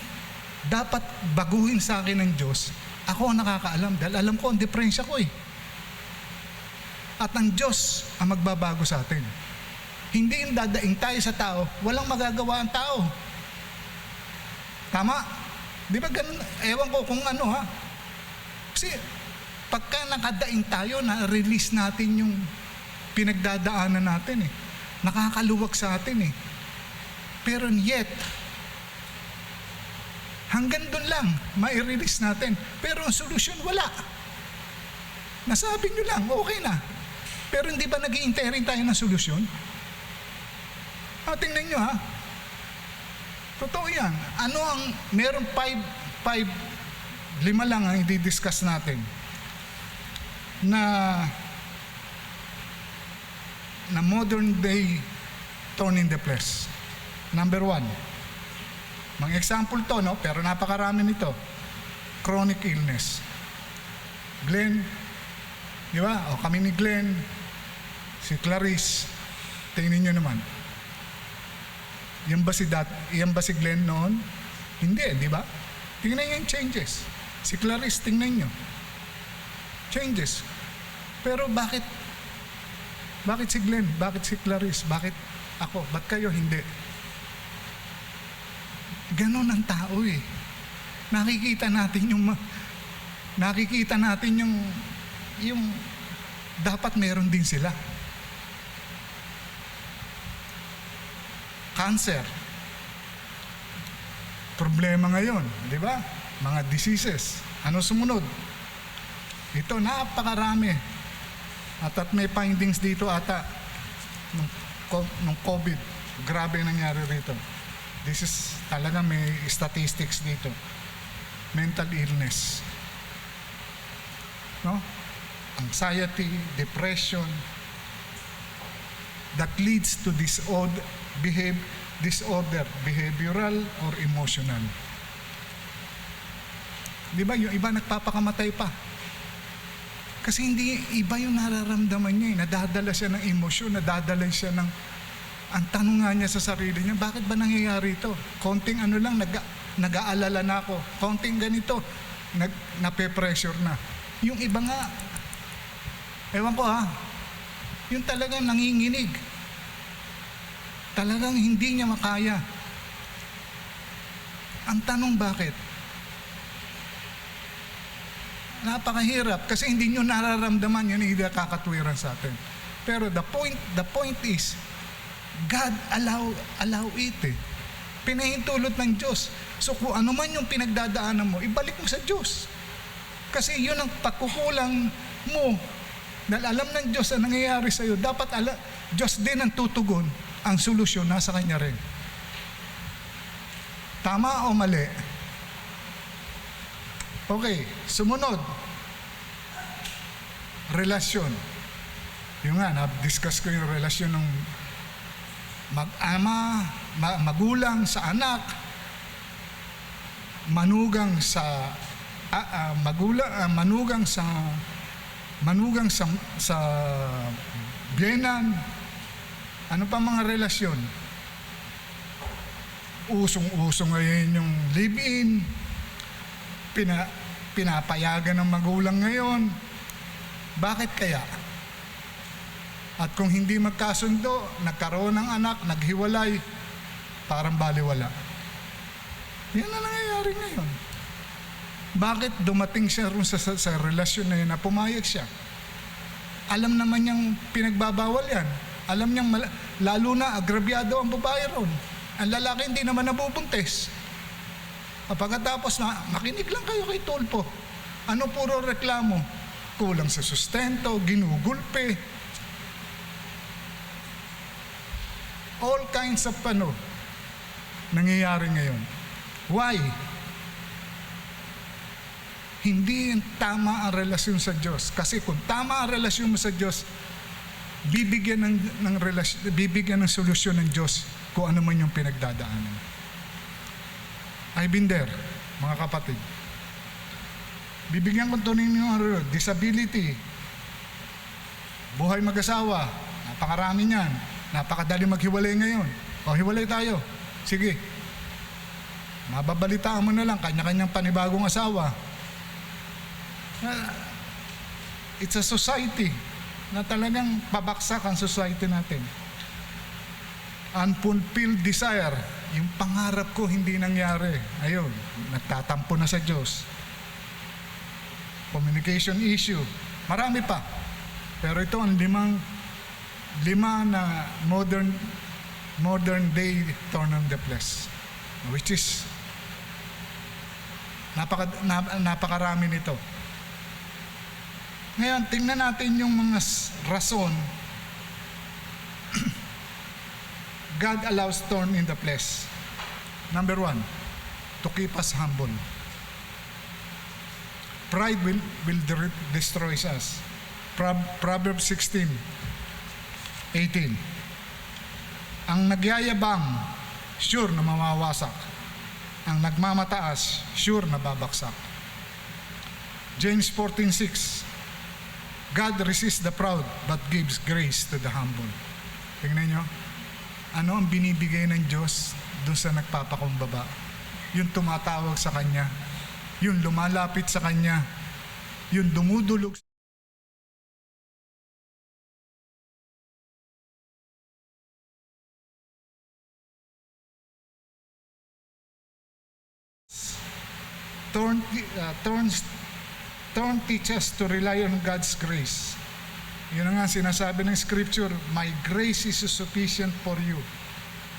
dapat baguhin sa akin ng Diyos, ako ang nakakaalam dahil alam ko ang diferensya ko eh. At ang Diyos ang magbabago sa atin. Hindi yung dadaing tayo sa tao, walang magagawa ang tao. Tama? Di ba ganun? Ewan ko kung ano ha. Kasi pagka nakadaing tayo, na-release natin yung pinagdadaanan natin eh. Nakakaluwag sa atin eh. Pero yet, hanggang doon lang, mai-release natin. Pero ang solusyon, wala. Nasabi nyo lang, okay na. Pero hindi ba nag-iintay rin tayo ng solusyon? Tingnan nyo ha. Totoo yan. Ano ang, meron 5 lang ang i-discuss natin na modern day thorn in the flesh. Number 1. Mga example to, no? Pero napakarami nito. Chronic illness. Glenn, di ba? O kami ni Glenn, si Clarice, tingnan nyo naman. Yan ba si Glenn noon? Hindi, di ba? Tingnan nyo yung changes. Si Clarice, tingnan nyo. Changes. Pero bakit si Glenn? Bakit si Clarice? Bakit ako? Ba't kayo hindi? Ganon ang tao eh. Nakikita natin yung dapat meron din sila. Cancer. Problema ngayon, di ba? Mga diseases. Ano sumunod? Ito, napakarami. At may findings dito ata nung COVID. Grabe ang nangyari rito. This is talaga may statistics dito. Mental illness. No? Anxiety, depression, that leads to disorder, behavioral or emotional. Di ba? Yung iba nagpapakamatay pa. Kasi hindi iba yung nararamdaman niya. Nadadala siya ng emosyon, nadadala siya ng... Ang tanong nga niya sa sarili niya, bakit ba nangyayari ito? Konting ano lang, nag-aalala na ako. Konting ganito. nape-pressure na. Yung iba nga, ewan ko yung talagang nanginginig. Talagang hindi niya makaya. Ang tanong bakit? Napakahirap kasi hindi nyo nararamdaman yun, hindi kakatwiran sa atin. Pero the point is, God allow it Pinahintulot ng Diyos. So kung ano man yung pinagdadaanan mo, ibalik mo sa Diyos. Kasi yun ang pagkukulang mo. Dahil alam ng Diyos ang nangyayari sa iyo, dapat Diyos din ang tutugon, ang solusyon nasa Kanya rin. Tama o mali? Okay, sumunod. Relasyon. Yung nga, na-discuss ko yung relasyon ng mag-ama, magulang sa anak, manugang sa biyenan. Ano pa mga relasyon? Usong-uso ngayon yung live-in, pinapayagan ng magulang ngayon. Bakit kaya? At kung hindi magkasundo, nagkaroon ng anak, naghiwalay, parang baliwala. Yan na nangyayari ngayon. Bakit dumating siya rin sa relasyon na yun na pumayag siya? Alam naman niyang pinagbabawal yan. Alam niyang, lalo na agrabyado ang babae ron. Ang lalaki hindi naman nabubuntis. Pagkatapos na, makinig lang kayo kay Tulpo. Ano puro reklamo? Kulang sa sustento, ginugulpe. All kinds of nangyayari ngayon. Why? Hindi tama ang relasyon sa Diyos. Kasi kung tama ang relasyon mo sa Diyos, bibigyan ng solusyon ng Diyos kung ano man yung pinagdadaanan. I've been there, mga kapatid. Bibigyan ko tunin yung disability, buhay mag-asawa, napakarami niyan. Napakadali maghiwalay ngayon. O, hiwalay tayo. Sige. Mababalitaan mo na lang, kanya-kanyang panibagong asawa. It's a society na talagang pabaksak ang society natin. Unfulfilled desire. Yung pangarap ko hindi nangyari. Ayun, nagtatampo na sa Diyos. Communication issue. Marami pa. Pero ito ang lima na modern day thorn on the flesh, which is napakarami nito. Ngayon, tingnan natin yung mga rason God allows thorn in the flesh. Number 1, to keep us humble. Pride will destroy us. Proverbs 16:18. Ang nagyayabang, sure na mawawasak. Ang nagmamataas, sure na babaksak. James 14:6. God resists the proud but gives grace to the humble. Tingnan nyo, ano ang binibigay ng Diyos doon sa nagpapakumbaba? Yung tumatawag sa Kanya, yung lumalapit sa Kanya, yung dumudulog. Thorn teach us to rely on God's grace. Yun nga sinasabi ng Scripture, my grace is sufficient for you,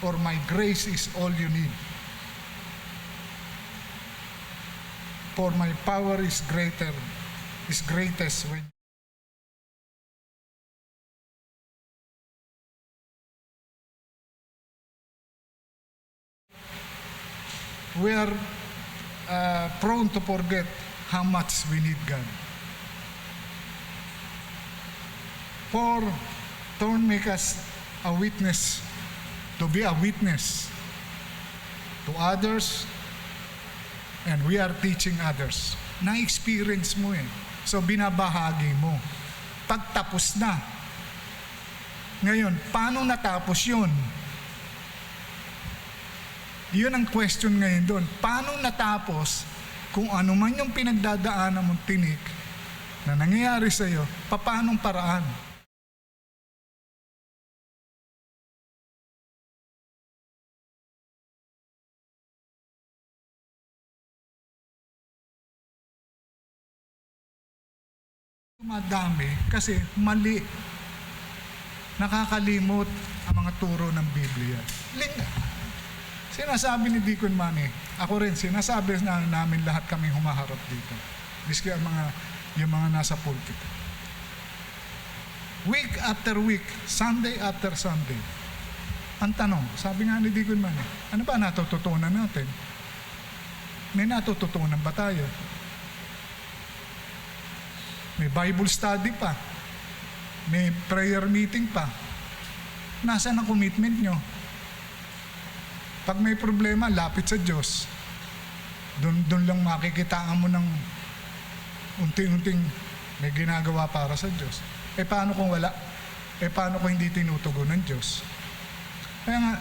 or my grace is all you need. For my power is greatest when we are prone to forget how much we need God. For thorn make us a witness, to be a witness to others, and we are teaching others. Na-experience mo so binabahagi mo. Pagtapos na. Ngayon, paano natapos yun? Yun ang question ngayon doon. Paano natapos kung ano man yung pinagdadaanan mong tinik na nangyayari sa iyo, paanong paraan. Madami kasi mali. Nakakalimot ang mga turo ng Biblia. Sinasabi ni Deacon Manny, ako rin, sinasabi na namin lahat kami humaharap dito. Miski yung mga nasa pulpit. Week after week, Sunday after Sunday. Ang tanong, sabi nga ni Deacon Manny, ano ba natututunan natin? May natututunan ba tayo? May Bible study pa. May prayer meeting pa. Nasaan ang commitment nyo? Pag may problema, lapit sa Diyos. Doon lang makikitaan mo ng unti-unting may ginagawa para sa Diyos. Paano kung wala? Paano kung hindi tinutugon ng Diyos? Kaya nga,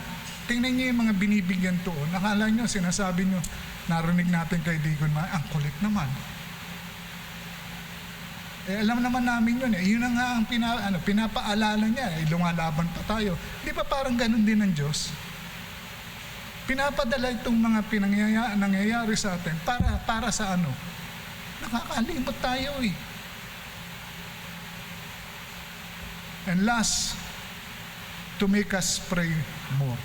tingnan niyo yung mga binibigyan doon. Nakala nyo, sinasabi nyo, narinig natin kay Deacon Manny, ang kulit naman. Alam naman namin yun. Yun na nga ang pinapaalala niya. Lumalaban pa tayo. Di ba parang ganun din ng Diyos? Pinapadala itong mga nangyayari sa atin para sa ano? Nakakalimot tayo eh. And last, to make us pray more.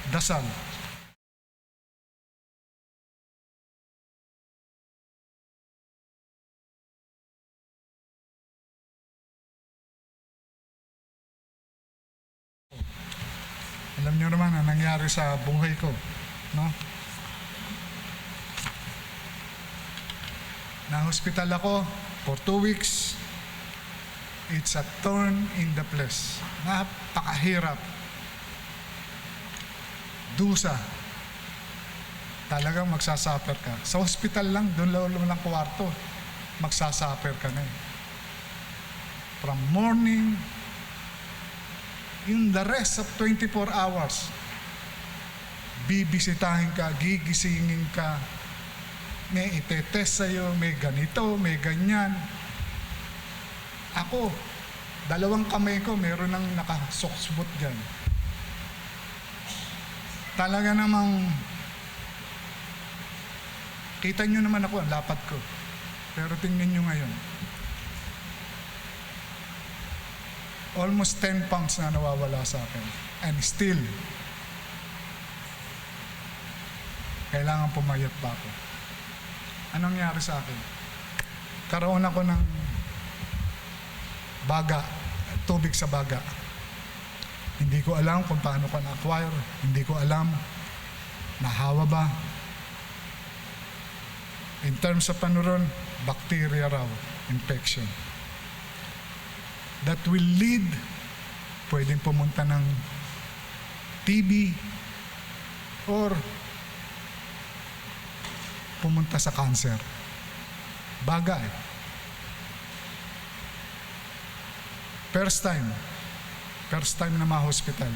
Dasal. Alam niyo naman ang nangyari sa buhay ko, no? Na-hospital ako for 2 weeks. It's a thorn in the flesh. Napakahirap. Dusa. Talagang magsasuffer ka. Sa hospital lang, doon lang kwarto, magsasuffer ka na eh. From morning, in the rest of 24 hours, bibisitahin ka, gigisingin ka, may itetest sa'yo, may ganito, may ganyan. Ako, 2 kamay ko, meron ng nakasoksbot dyan. Talaga namang, kita nyo naman ako, ang lapat ko. Pero tingnan nyo ngayon. Almost 10 pounds na nawawala sa akin. And still, kailangan pumayat pa ako. Anong nangyari sa akin? Karoon ako ng baga, tubig sa baga. Hindi ko alam kung paano ko na-acquire. Hindi ko alam, nahawa ba? In terms of panuron, bacteria raw, infection. That will lead, pwedeng pumunta ng TB or pumunta sa cancer. Baga eh. First time na ma-hospital.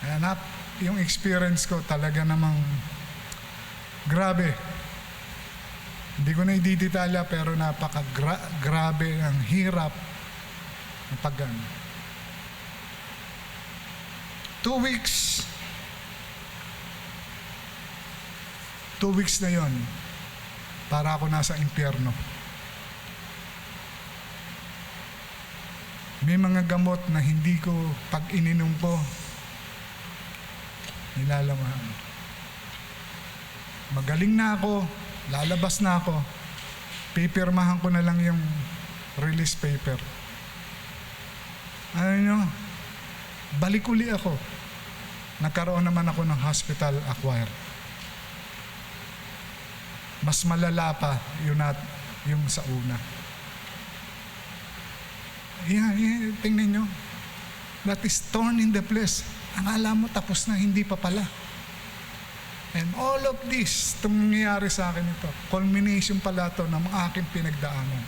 Kaya yung experience ko talaga namang grabe. Hindi ko na i-detalya pero napaka-grabe ang hirap ng pagano. 2 weeks. 2 weeks na yon para ako nasa impyerno. May mga gamot na hindi ko pag ininom ko nilalamahan. Magaling na ako, lalabas na ako, pipirmahan ko na lang yung release paper. Ano nyo? Balik uli ako. Nagkaroon naman ako ng hospital acquired. Mas malala pa yung sa una. Tingnan nyo. That is thorn in the flesh. Ang alam mo tapos na, hindi pa pala. And all of this, itong nangyayari sa akin ito, culmination pala ito ng mga aking pinagdaanan.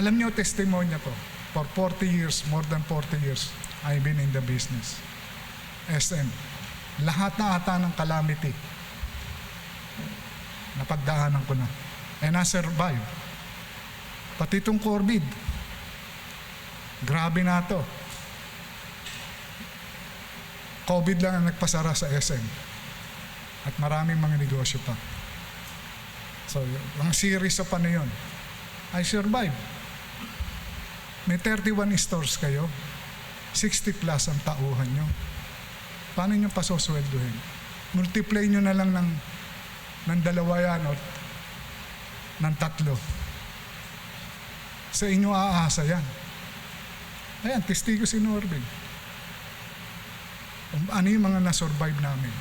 Alam nyo, testimonya ko, for 40 years, more than 40 years, I've been in the business. SM. Lahat na ata ng calamity, napagdaanan ko na. And I survive. Pati itong COVID, grabe na to. COVID lang ang nagpasara sa SM. At maraming mga negosyo pa. So, ang series of ano yun, I survive. May 31 stores kayo, 60 plus ang tauhan nyo. Paano nyo pasosweldohin? Multiply nyo na lang ng dalawa yan o ng tatlo. Sa inyo aasa yan. Ayan, testigo si Norbin. Ano yung mga na-survive namin?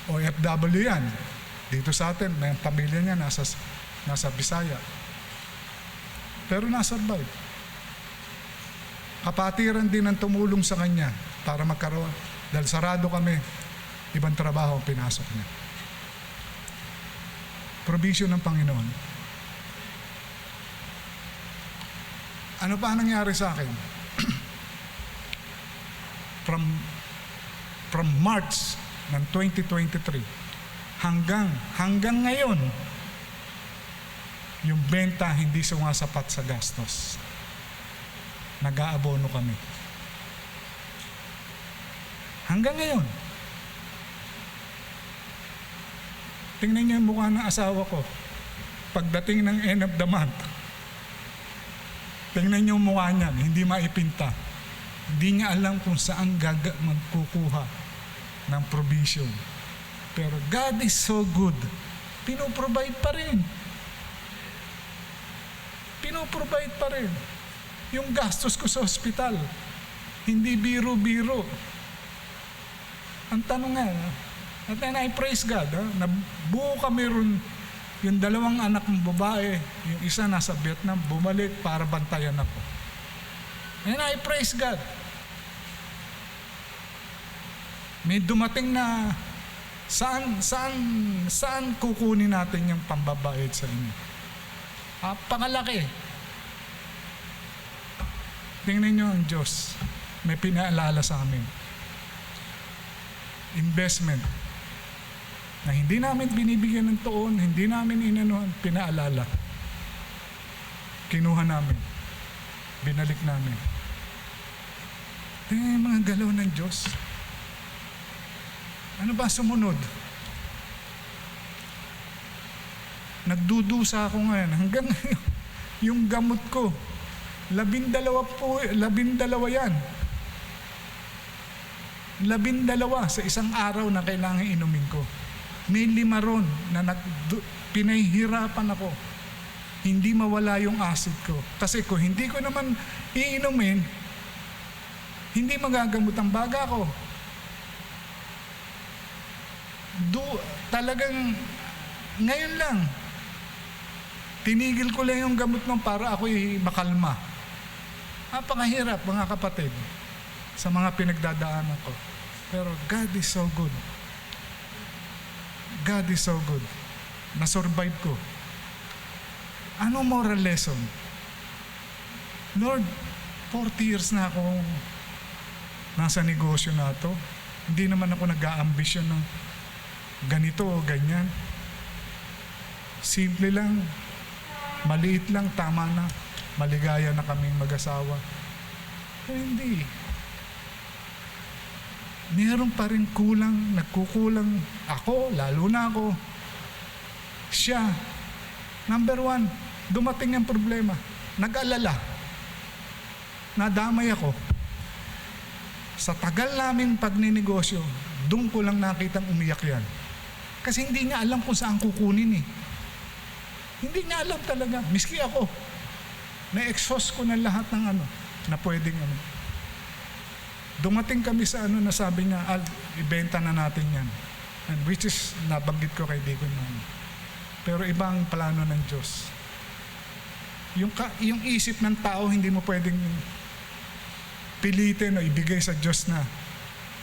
OFW yan. Dito sa atin, may pamilya niya nasa Bisaya. Pero na-survive. Kapatiran din ang tumulong sa kanya para magkaroon. Dahil sarado kami, ibang trabaho ang pinasok niya. Provision ng Panginoon. Ano pa nangyari sa akin? From March ng 2023 hanggang ngayon, yung benta hindi sumasapat sa gastos. Nag-aabono kami. Hanggang ngayon. Tingnan niyo yung mukha ng asawa ko. Pagdating ng end of the month, tingnan niyo yung mukha niya, hindi maipinta. Hindi niya alam kung saan magkukuha ng provision. Pero God is so good. Pinoprovide pa rin. Pinoprovide pa rin. Yung gastos ko sa ospital, hindi biro-biro. Ang tanong nga, at then I praise God, nabuo kami ron yung dalawang anak ng babae, yung isa nasa Vietnam, bumalik para bantayan ako. And I praise God. May dumating na saan kukunin natin yung pambabayad sa inyo? Pangalaki. Tingnan nyo ang Diyos. May pinaalala sa amin. Investment. Na hindi namin binibigyan ng tuon, hindi namin inanuhan, pinaalala. Kinuha namin. Binalik namin. Tingnan yung mga galaw ng Diyos. Ano ba sumunod? Nagdudusa ako ngayon. Hanggang yung gamot ko, 12 yan. 12 sa isang araw na kailangan inumin ko. May 5 ron na pinahihirapan ako. Hindi mawala yung acid ko. Kasi kung hindi ko naman iinumin, hindi magagamot ang baga ko. Talagang ngayon lang, tinigil ko lang yung gamot nung para ako'y makalma. Napakahirap mga kapatid sa mga pinagdadaanan ko. Pero God is so good. God is so good. Na-survive ko. Ano moral lesson? Lord, 40 years na ako nasa negosyo na to. Hindi naman ako nag-aambisyon ng ganito o ganyan. Simple lang. Maliit lang, tama na. Maligaya na kaming mag-asawa. Pero hindi. Meron pa rin kulang, nagkukulang. Ako, lalo na ako. Siya. Number 1, dumating ang problema. Nag-alala. Nadamay ako. Sa tagal naming pagninegosyo, doon ko lang nakitang umiyak yan. Kasi hindi niya alam kung saan kukunin eh. Hindi niya alam talaga. Miski ako. Na-exhaust ko na lahat ng na pwedeng Dumating kami sa na sabi niya, ibenta na natin yan. And which is, nabanggit ko kay Deacon namin. Pero ibang plano ng Diyos. Yung isip ng tao, hindi mo pwedeng pilitin o ibigay sa Diyos na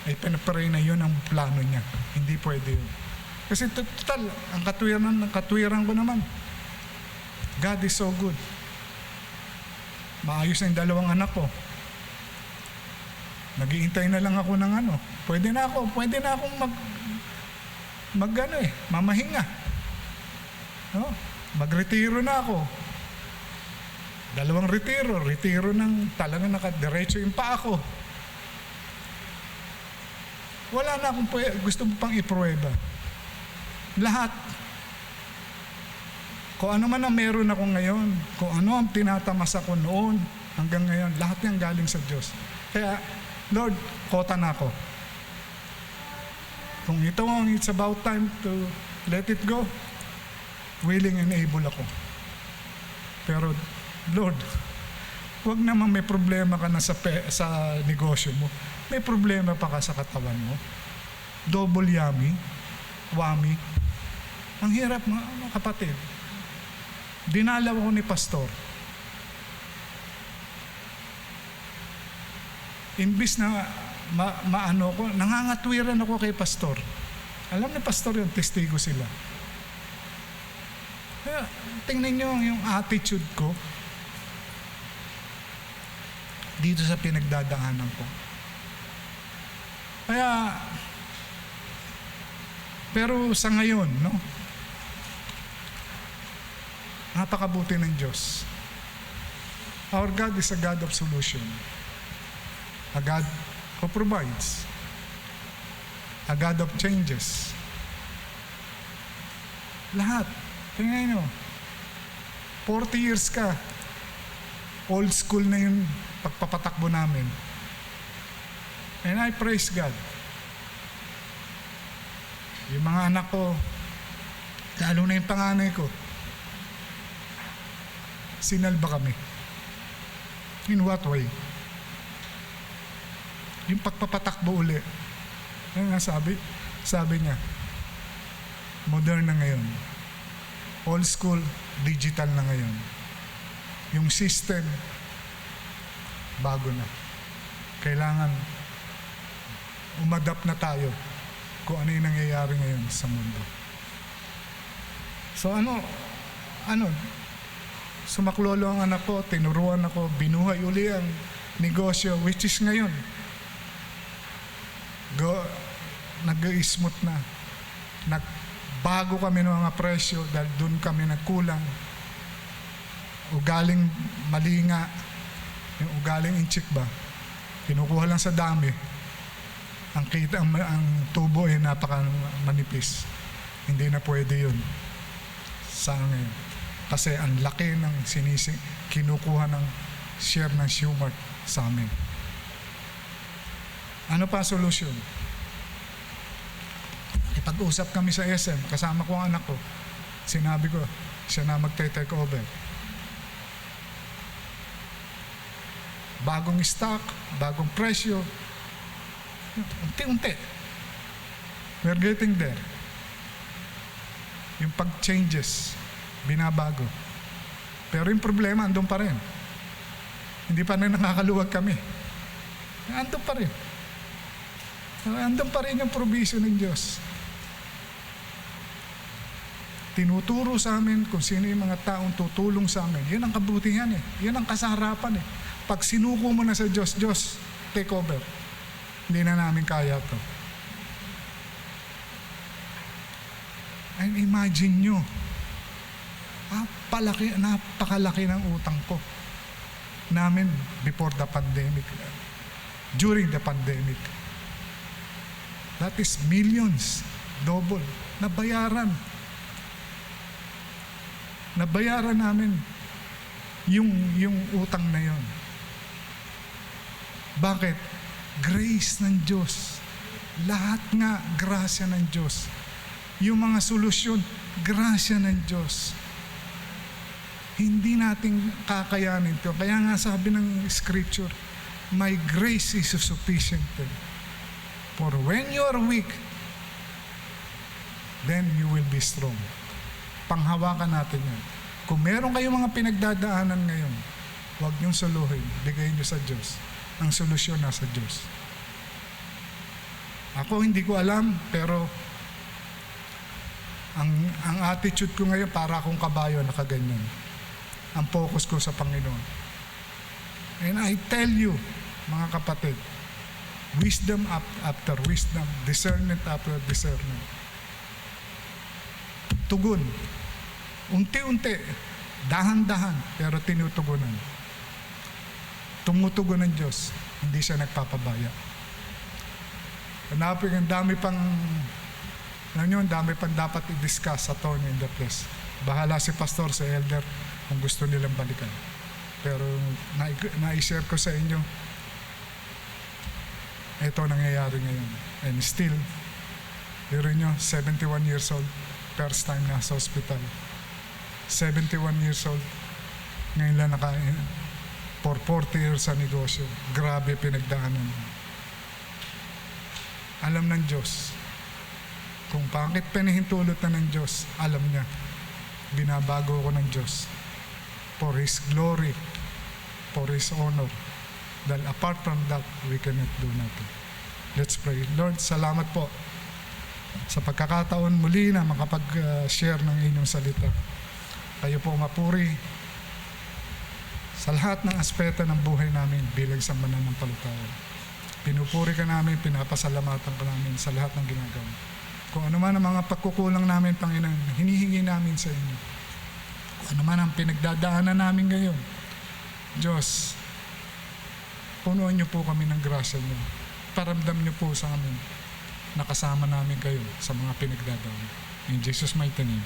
ay pinapray na yun ang plano niya. Hindi pwede yun. Kasi total, ang katwiran ko naman, God is so good. Maayos na yung 2 anak ko. Naghihintay na lang ako ng ano. Pwede na akong mamahinga. No? Magretiro na ako. 2 retiro ng talagang nakadiretso yung paa ko. Wala na akong gusto mo pang ipruweba. Lahat. Kung ano man ang meron ako ngayon, kung ano ang tinatamas ako noon, hanggang ngayon, lahat yan galing sa Diyos. Kaya, Lord, kota na ako. Kung it's about time to let it go, willing and able ako. Pero, Lord, huwag naman may problema ka na sa negosyo mo. May problema pa ka sa katawan mo. Double whammy. Ang hirap mga kapatid. Dinalaw ako ni pastor. Imbis na maano ko, nangangatwiran ako kay pastor. Alam ni pastor yun, testigo sila. Kaya, tingnan nyo yung attitude ko dito sa pinagdadaanan ko. Kaya, pero sa ngayon, no? Napakabuti ng Diyos. Our God is a God of solution. A God who provides. A God of changes. Lahat. Tingnan nyo. 40 years ka. Old school na yung pagpapatakbo namin. And I praise God. Yung mga anak ko, lalo na yung panganay ko, sinalba kami. In what way? Yung pagpapatakbo uli. Yan nga sabi niya, modern na ngayon. Old school, digital na ngayon. Yung system, bago na. Kailangan umadapt na tayo kung ano yung nangyayari ngayon sa mundo. So sumaklolo ang anak ko, tinuruan ako, binuhay uli ang negosyo, which is ngayon. Nag-i-smooth na. Nagbago kami ng mga presyo dahil doon kami nagkulang. Ugaling malinga, yung ugaling inchik ba, kinukuha lang sa dami. Ang tubo ay napaka-manipis. Hindi na pwede yun sa ngayon. Kasi ang laki ng kinukuha ng share ng Shumart sa amin. Ano pa solusyon? Ipag-usap kami sa SM, kasama ko ang anak ko. Sinabi ko, siya na magte-take over. Bagong stock, bagong presyo, unti-unti. We're getting there. Yung pag-changes, binabago. Pero yung problema, andun pa rin. Hindi pa rin nakakaluwag kami. Andun pa rin. Andun pa rin yung provision ng Diyos. Tinuturo sa amin kung sino yung mga taong tutulong sa amin. Yan ang kabutihan eh. Yan ang kasarapan eh. Pag sinuko mo na sa Diyos, Diyos, take over. Hindi na namin kaya to. And imagine nyo, napakalaki ng utang ko namin before the pandemic, during the pandemic. That is millions, double, nabayaran namin yung utang na yon. Bakit? Grace ng Diyos. Lahat nga, grasya ng Diyos. Yung mga solusyon, grasya ng Diyos. Hindi natin kakayanin ito. Kaya nga sabi ng scripture, my grace is sufficient. For when you are weak, then you will be strong. Panghawakan natin yan. Kung meron kayong mga pinagdadaanan ngayon, huwag niyong suluhin. Bigayin niyo sa Diyos. Ang solusyon nasa Diyos. Ako hindi ko alam, pero ang attitude ko ngayon para akong kabayo na kaganyan. Ang focus ko sa Panginoon. And I tell you, mga kapatid, Wisdom after wisdom, discernment after discernment. Tugon. Unti-unti, dahan-dahan, pero tinutugunan. Tumutugon ng Diyos, hindi siya nagpapabaya. Hanapin, ang dami pang, dami pang dapat i-discuss sa Tony in the place. Bahala si pastor, si elder, kung gusto nilang balikan. Pero na-share ko sa inyo, ito nangyayari ngayon. And still, hearing nyo, 71 years old, first time na sa hospital. 71 years old, ngayon lang nakain. For 40 years sa negosyo. Grabe pinagdaanan. Alam ng Diyos. Kung bakit pinahintulot na ng Diyos, alam niya. Binabago ko ng Diyos. For His glory. For His honor. Dahil apart from that, we cannot do nothing. Let's pray. Lord, salamat po sa pagkakataon muli na makapag-share ng inyong salita. Kayo po mapuri sa lahat ng aspeto ng buhay namin bilang sambanan ng palataya. Pinupuri ka namin, pinapasalamatan ka namin sa lahat ng ginagawa. Kung ano man ang mga pagkukulang namin, Panginoon, hinihingi namin sa inyo. Kung ano man ang pinagdadaanan namin ngayon, Diyos, punuan niyo po kami ng grasya niyo. Paramdam niyo po sa amin, nakasama namin kayo sa mga pinagdadaanan. In Jesus' mighty name.